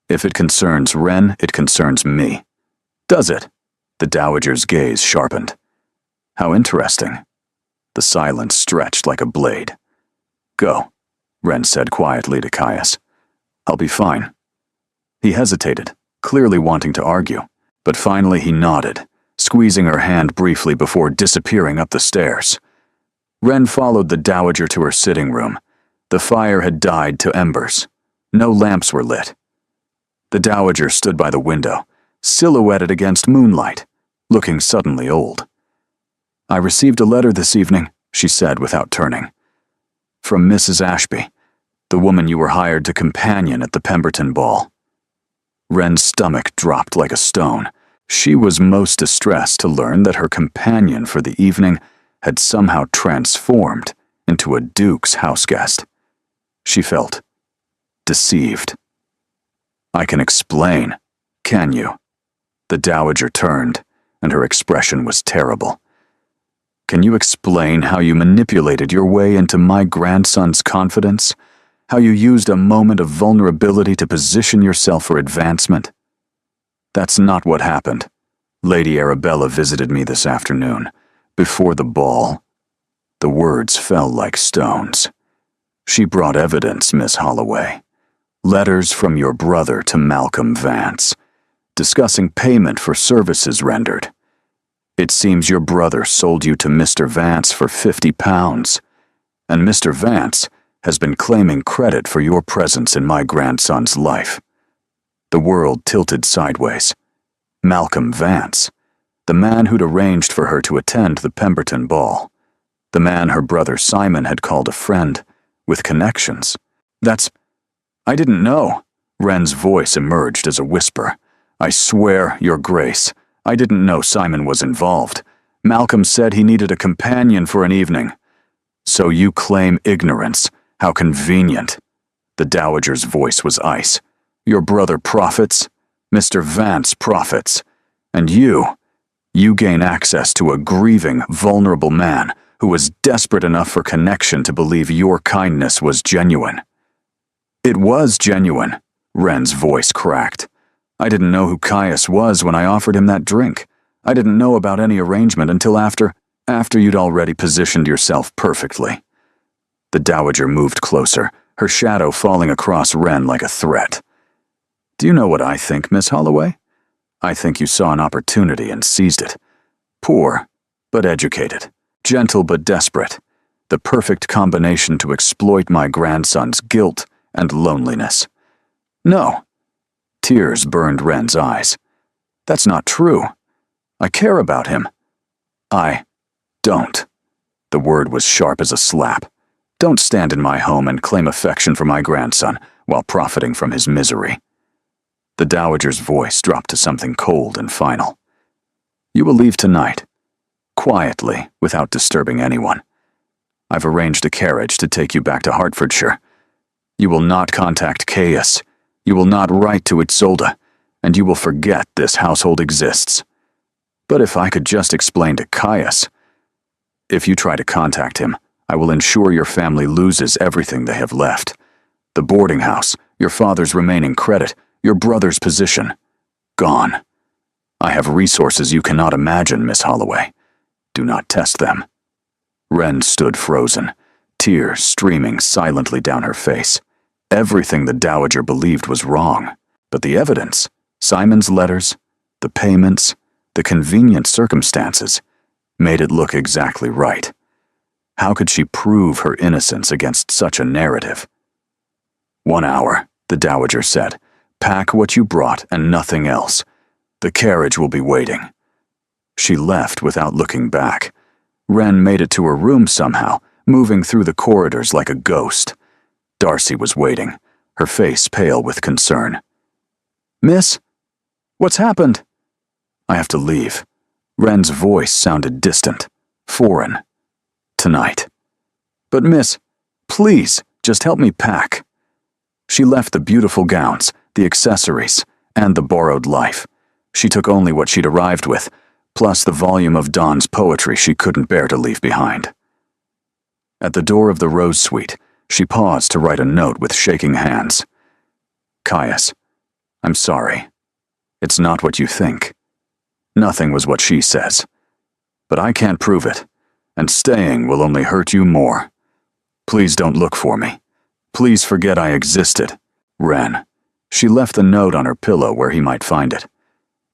If it concerns Wren, it concerns me." "Does it?" The Dowager's gaze sharpened. "How interesting." The silence stretched like a blade. "Go," Wren said quietly to Caius. "I'll be fine." He hesitated, clearly wanting to argue, but finally he nodded, squeezing her hand briefly before disappearing up the stairs. Wren followed the Dowager to her sitting room. The fire had died to embers. No lamps were lit. The Dowager stood by the window, silhouetted against moonlight, looking suddenly old. "I received a letter this evening," she said without turning. "From Mrs. Ashby, the woman you were hired to companion at the Pemberton ball." Wren's stomach dropped like a stone. She was most distressed to learn that her companion for the evening had somehow transformed into a Duke's houseguest. She felt deceived. "I can explain, can you?" The Dowager turned, and her expression was terrible. "Can you explain how you manipulated your way into my grandson's confidence? How you used a moment of vulnerability to position yourself for advancement?" "That's not what happened. Lady Arabella visited me this afternoon, before the ball." The words fell like stones. "She brought evidence, Miss Holloway. Letters from your brother to Malcolm Vance, discussing payment for services rendered. It seems your brother sold you to Mr. Vance for £50, and Mr. Vance has been claiming credit for your presence in my grandson's life." The world tilted sideways. Malcolm Vance, the man who'd arranged for her to attend the Pemberton ball, the man her brother Simon had called a friend, with connections. I didn't know." Wren's voice emerged as a whisper. "I swear, Your Grace, I didn't know Simon was involved. Malcolm said he needed a companion for an evening." "So you claim ignorance. How convenient." The Dowager's voice was ice. "Your brother profits. Mr. Vance profits. And you gain access to a grieving, vulnerable man who was desperate enough for connection to believe your kindness was genuine." "It was genuine," Wren's voice cracked. "I didn't know who Caius was when I offered him that drink. I didn't know about any arrangement until after you'd already positioned yourself perfectly." The Dowager moved closer, her shadow falling across Wren like a threat. "Do you know what I think, Miss Holloway? I think you saw an opportunity and seized it. Poor, but educated. Gentle but desperate. The perfect combination to exploit my grandson's guilt and loneliness." "No." Tears burned Wren's eyes. "That's not true. I care about him." "I don't." The word was sharp as a slap. "Don't stand in my home and claim affection for my grandson while profiting from his misery." The Dowager's voice dropped to something cold and final. "You will leave tonight, quietly, without disturbing anyone. I've arranged a carriage to take you back to Hertfordshire. You will not contact Caius. You will not write to Isolde, and you will forget this household exists. But if I could just explain to Caius, if you try to contact him, I will ensure your family loses everything they have left. The boarding house, your father's remaining credit, your brother's position. Gone. I have resources you cannot imagine, Miss Holloway. Do not test them." Ren stood frozen, tears streaming silently down her face. Everything the Dowager believed was wrong, but the evidence, Simon's letters, the payments, the convenient circumstances, made it look exactly right. How could she prove her innocence against such a narrative? 1 hour, the Dowager said. Pack what you brought and nothing else. The carriage will be waiting. She left without looking back. Ren made it to her room somehow, moving through the corridors like a ghost. Darcy was waiting, her face pale with concern. "Miss? What's happened?" "I have to leave." Ren's voice sounded distant, foreign. "Tonight." "But miss, please, just help me pack." She left the beautiful gowns, the accessories, and the borrowed life. She took only what she'd arrived with, plus the volume of Dawn's poetry she couldn't bear to leave behind. At the door of the Rose Suite, she paused to write a note with shaking hands. "Caius, I'm sorry. It's not what you think." Nothing was what she says. "But I can't prove it, and staying will only hurt you more. Please don't look for me. Please forget I existed. Ren." She left the note on her pillow where he might find it.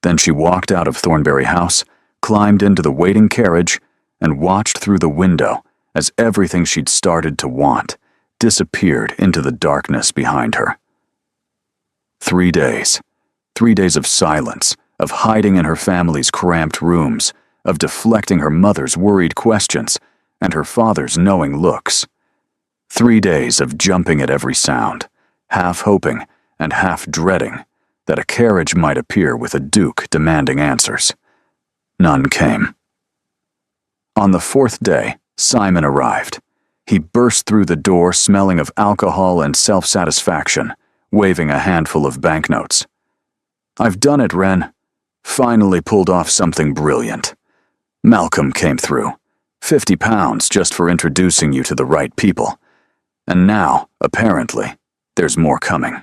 Then she walked out of Thornberry House, climbed into the waiting carriage, and watched through the window as everything she'd started to want disappeared into the darkness behind her. 3 days. 3 days of silence, of hiding in her family's cramped rooms, of deflecting her mother's worried questions and her father's knowing looks. 3 days of jumping at every sound, half hoping and half dreading that a carriage might appear with a duke demanding answers. None came. On the 4th day, Simon arrived. He burst through the door smelling of alcohol and self-satisfaction, waving a handful of banknotes. "I've done it, Ren. Finally pulled off something brilliant. Malcolm came through. £50 just for introducing you to the right people. And now, apparently, there's more coming.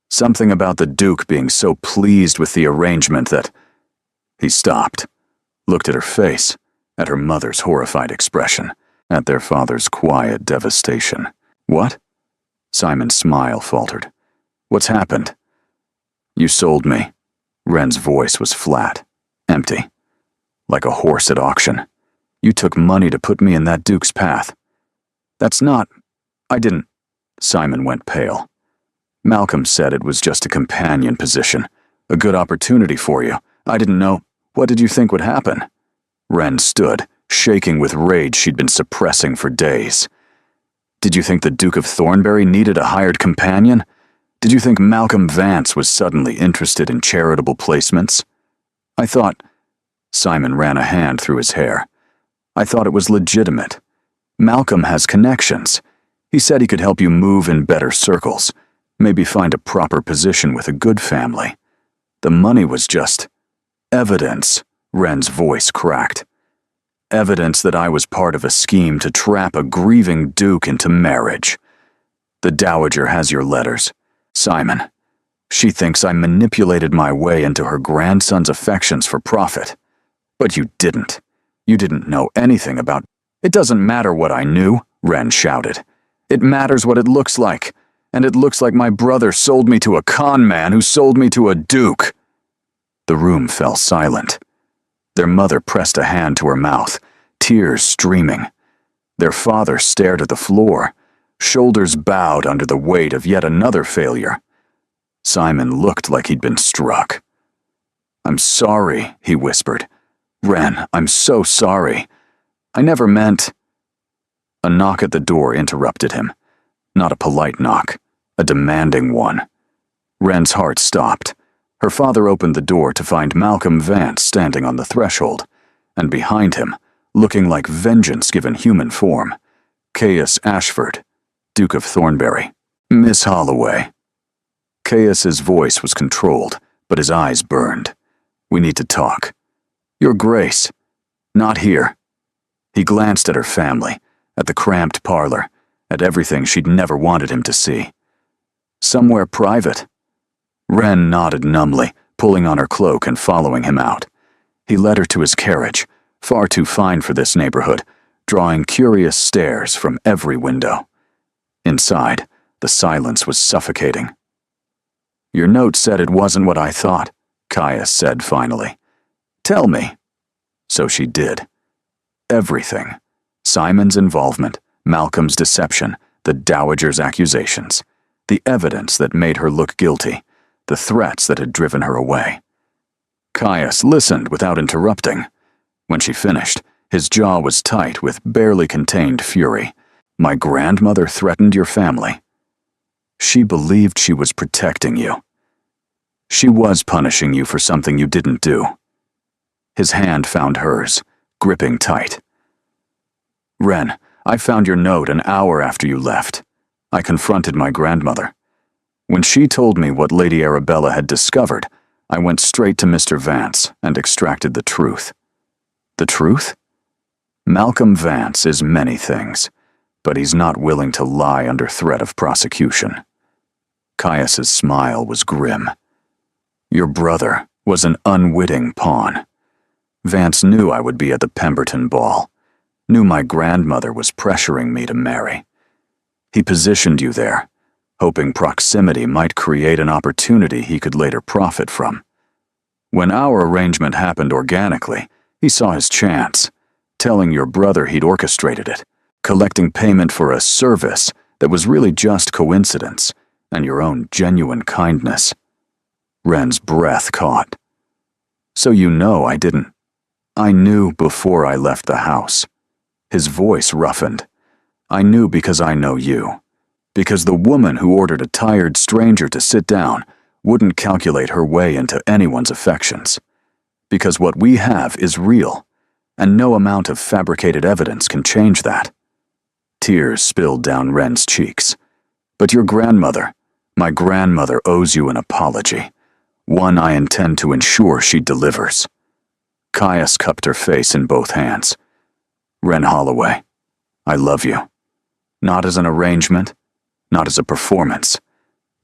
Something about the Duke being so pleased with the arrangement that—" He stopped, looked at her face, at her mother's horrified expression, at their father's quiet devastation. "What?" Simon's smile faltered. "What's happened?" "You sold me." Ren's voice was flat, empty, like a horse at auction. "You took money to put me in that Duke's path." "That's not— I didn't—" Simon went pale. "Malcolm said it was just a companion position, a good opportunity for you. I didn't know. What did you think would happen?" Ren stood, shaking with rage she'd been suppressing for days. "Did you think the Duke of Thornberry needed a hired companion? Did you think Malcolm Vance was suddenly interested in charitable placements? I thought—" Simon ran a hand through his hair. "I thought it was legitimate. Malcolm has connections. He said he could help you move in better circles, maybe find a proper position with a good family. The money was just evidence." Ren's voice cracked. "Evidence that I was part of a scheme to trap a grieving duke into marriage. The Dowager has your letters. Simon, she thinks I manipulated my way into her grandson's affections for profit. But you didn't. You didn't know anything about—" "It doesn't matter what I knew," Ren shouted. "It matters what it looks like. And it looks like my brother sold me to a con man who sold me to a duke." The room fell silent. Their mother pressed a hand to her mouth, tears streaming. Their father stared at the floor, shoulders bowed under the weight of yet another failure. Simon looked like he'd been struck. "I'm sorry," he whispered. "Ren, I'm so sorry. I never meant—" A knock at the door interrupted him. Not a polite knock, a demanding one. Ren's heart stopped. Her father opened the door to find Malcolm Vance standing on the threshold, and behind him, looking like vengeance given human form, Caius Ashford, Duke of Thornberry. "Miss Holloway." Caius's voice was controlled, but his eyes burned. "We need to talk." "Your Grace." "Not here." He glanced at her family, at the cramped parlor, at everything she'd never wanted him to see. "Somewhere private." Ren nodded numbly, pulling on her cloak and following him out. He led her to his carriage, far too fine for this neighborhood, drawing curious stares from every window. Inside, the silence was suffocating. "Your note said it wasn't what I thought," Caius said finally. "Tell me." So she did. Everything. Simon's involvement, Malcolm's deception, the dowager's accusations, the evidence that made her look guilty, the threats that had driven her away. Caius listened without interrupting. When she finished, his jaw was tight with barely contained fury. "My grandmother threatened your family. She believed she was protecting you. She was punishing you for something you didn't do." His hand found hers, gripping tight. "Wren, I found your note an hour after you left. I confronted my grandmother. When she told me what Lady Arabella had discovered, I went straight to Mr. Vance and extracted the truth." "The truth?" "Malcolm Vance is many things, but he's not willing to lie under threat of prosecution." Caius's smile was grim. "Your brother was an unwitting pawn. Vance knew I would be at the Pemberton ball, knew my grandmother was pressuring me to marry. He positioned you there, hoping proximity might create an opportunity he could later profit from. When our arrangement happened organically, he saw his chance, telling your brother he'd orchestrated it, collecting payment for a service that was really just coincidence and your own genuine kindness." Wren's breath caught. "So you know I didn't." "I knew before I left the house." His voice roughened. "I knew because I know you. Because the woman who ordered a tired stranger to sit down wouldn't calculate her way into anyone's affections. Because what we have is real, and no amount of fabricated evidence can change that." Tears spilled down Wren's cheeks. "But your grandmother, my grandmother owes you an apology, one I intend to ensure she delivers." Caius cupped her face in both hands. "Wren Holloway, I love you. Not as an arrangement, not as a performance,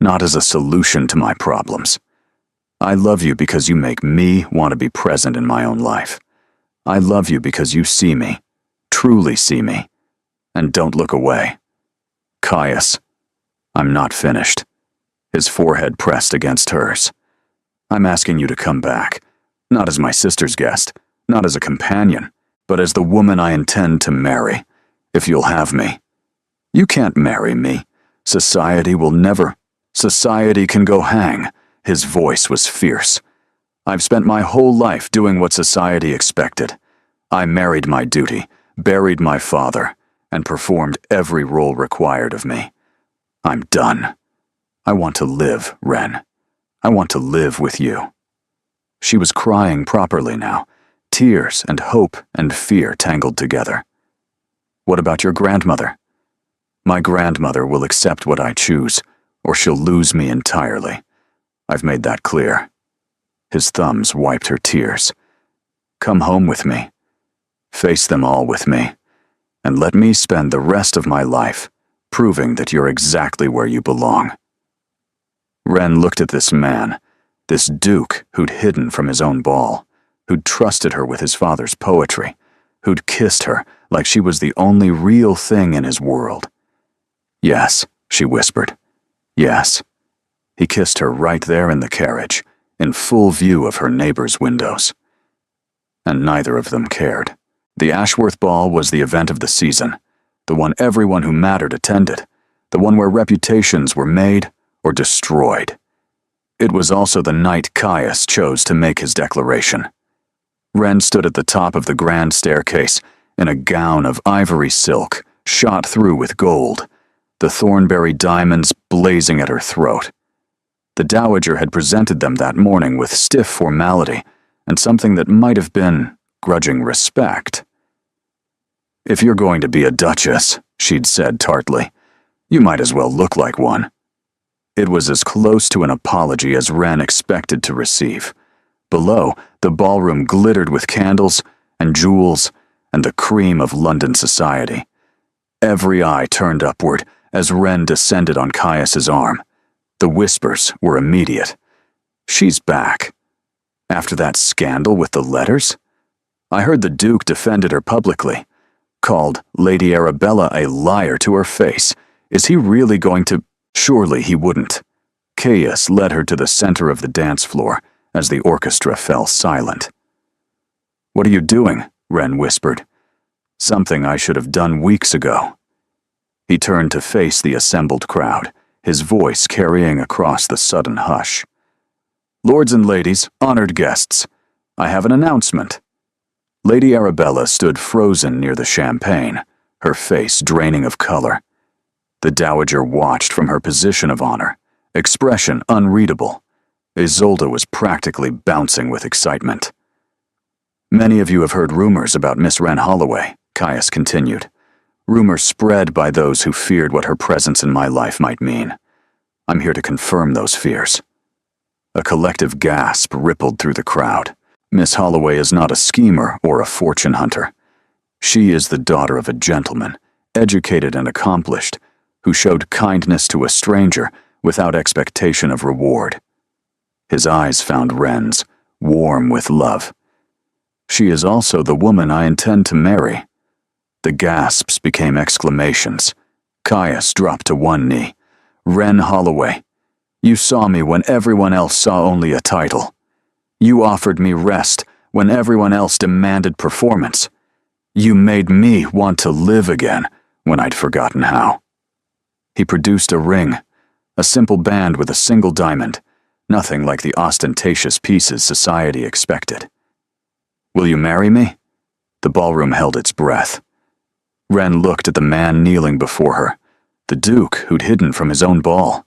not as a solution to my problems. I love you because you make me want to be present in my own life. I love you because you see me, truly see me, and don't look away." "Caius, I'm not finished." His forehead pressed against hers. "I'm asking you to come back, not as my sister's guest, not as a companion, but as the woman I intend to marry, if you'll have me. You can't marry me. Society will never. Society can go hang." His voice was fierce. "I've spent my whole life doing what society expected. I married my duty, buried my father, and performed every role required of me. I'm done. I want to live, Wren. I want to live with you." She was crying properly now, tears and hope and fear tangled together. "What about your grandmother?" "My grandmother will accept what I choose, or she'll lose me entirely. I've made that clear." His thumbs wiped her tears. "Come home with me. Face them all with me, and let me spend the rest of my life proving that you're exactly where you belong." Wren looked at this man, this duke who'd hidden from his own ball, who'd trusted her with his father's poetry, who'd kissed her like she was the only real thing in his world. "Yes," she whispered. "Yes." He kissed her right there in the carriage, in full view of her neighbors' windows. And neither of them cared. The Ashworth Ball was the event of the season, the one everyone who mattered attended, the one where reputations were made or destroyed. It was also the night Caius chose to make his declaration. Wren stood at the top of the grand staircase in a gown of ivory silk, shot through with gold, the Thornberry diamonds blazing at her throat. The dowager had presented them that morning with stiff formality and something that might have been grudging respect. "If you're going to be a duchess," she'd said tartly, "you might as well look like one." It was as close to an apology as Wren expected to receive. Below, the ballroom glittered with candles and jewels and the cream of London society. Every eye turned upward as Wren descended on Caius's arm. The whispers were immediate. "She's back. After that scandal with the letters? I heard the Duke defended her publicly. Called Lady Arabella a liar to her face. Is he really going to— Surely he wouldn't. Caius led her to the center of the dance floor as the orchestra fell silent. "What are you doing?" Wren whispered. "Something I should have done weeks ago." He turned to face the assembled crowd, his voice carrying across the sudden hush. "Lords and ladies, honored guests, I have an announcement." Lady Arabella stood frozen near the champagne, her face draining of color. The dowager watched from her position of honor, expression unreadable. Isolde was practically bouncing with excitement. "Many of you have heard rumors about Miss Wren Holloway," Caius continued. "Rumors spread by those who feared what her presence in my life might mean. I'm here to confirm those fears." A collective gasp rippled through the crowd. Miss Holloway is not a schemer or a fortune hunter. She is the daughter of a gentleman, educated and accomplished, who showed kindness to a stranger without expectation of reward. His eyes found Wren's, warm with love. "She is also the woman I intend to marry." The gasps became exclamations. Caius dropped to one knee. "Wren Holloway, you saw me when everyone else saw only a title. You offered me rest when everyone else demanded performance. You made me want to live again when I'd forgotten how." He produced a ring, a simple band with a single diamond, nothing like the ostentatious pieces society expected. "Will you marry me?" The ballroom held its breath. Wren looked at the man kneeling before her, the Duke who'd hidden from his own ball,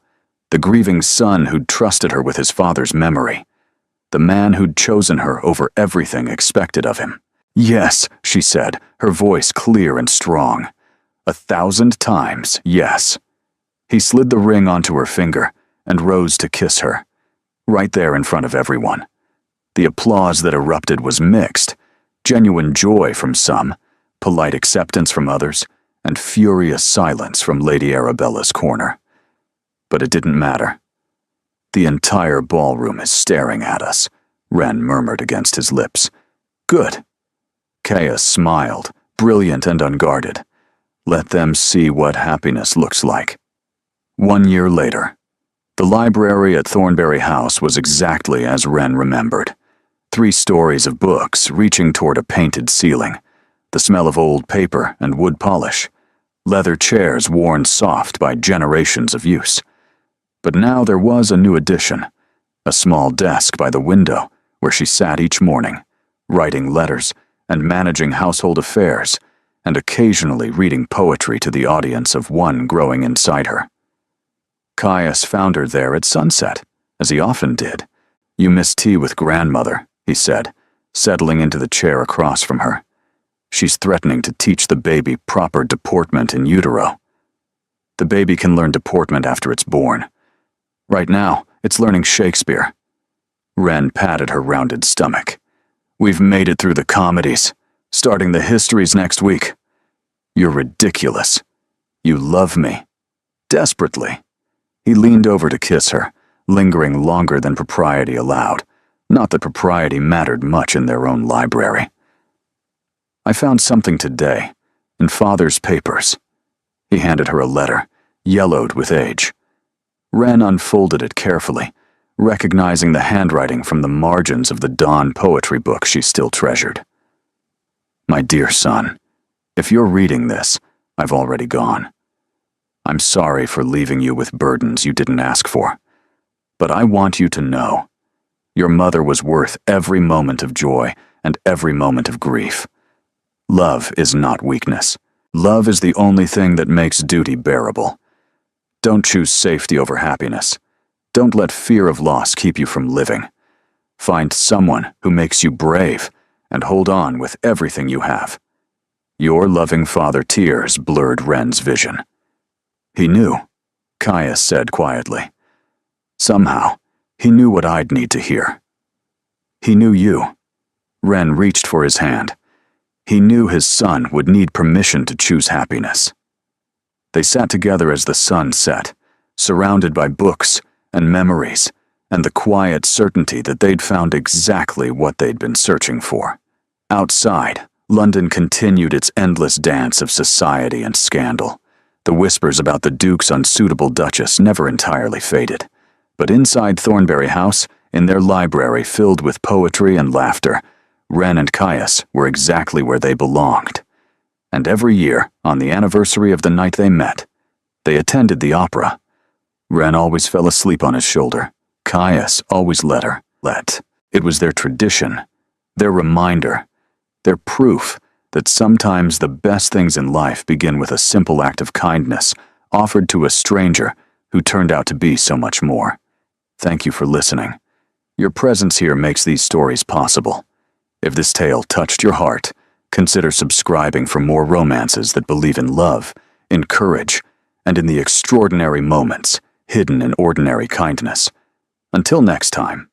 the grieving son who'd trusted her with his father's memory, the man who'd chosen her over everything expected of him. "Yes," she said, her voice clear and strong. 1,000 times, yes. He slid the ring onto her finger and rose to kiss her, right there in front of everyone. The applause that erupted was mixed, genuine joy from some, polite acceptance from others, and furious silence from Lady Arabella's corner. But it didn't matter. "The entire ballroom is staring at us," Wren murmured against his lips. "Good." Caius smiled, brilliant and unguarded. "Let them see what happiness looks like." 1 year later, the library at Thornbury House was exactly as Wren remembered. 3 stories of books reaching toward a painted ceiling, the smell of old paper and wood polish, leather chairs worn soft by generations of use. But now there was a new addition, a small desk by the window where she sat each morning, writing letters and managing household affairs, and occasionally reading poetry to the audience of one growing inside her. Caius found her there at sunset, as he often did. "You missed tea with grandmother," he said, settling into the chair across from her. "She's threatening to teach the baby proper deportment in utero." "The baby can learn deportment after it's born. Right now, it's learning Shakespeare." Wren patted her rounded stomach. "We've made it through the comedies, starting the histories next week." "You're ridiculous. You love me. Desperately." He leaned over to kiss her, lingering longer than propriety allowed. Not that propriety mattered much in their own library. "I found something today, in Father's papers." He handed her a letter, yellowed with age. Wren unfolded it carefully, recognizing the handwriting from the margins of the Dawn poetry book she still treasured. "My dear son, if you're reading this, I've already gone. I'm sorry for leaving you with burdens you didn't ask for, but I want you to know, your mother was worth every moment of joy and every moment of grief. Love is not weakness. Love is the only thing that makes duty bearable. Don't choose safety over happiness. Don't let fear of loss keep you from living. Find someone who makes you brave and hold on with everything you have." Your loving father tears blurred Wren's vision. "He knew," Caius said quietly. "Somehow, he knew what I'd need to hear. He knew you." Wren reached for his hand. He knew his son would need permission to choose happiness. They sat together as the sun set, surrounded by books and memories and the quiet certainty that they'd found exactly what they'd been searching for. Outside, London continued its endless dance of society and scandal. The whispers about the Duke's unsuitable Duchess never entirely faded. But inside Thornbury House, in their library filled with poetry and laughter, Wren and Caius were exactly where they belonged. And every year, on the anniversary of the night they met, they attended the opera. Wren always fell asleep on his shoulder. Caius always let her. It was their tradition, their reminder, their proof that sometimes the best things in life begin with a simple act of kindness offered to a stranger who turned out to be so much more. Thank you for listening. Your presence here makes these stories possible. If this tale touched your heart, consider subscribing for more romances that believe in love, in courage, and in the extraordinary moments hidden in ordinary kindness. Until next time.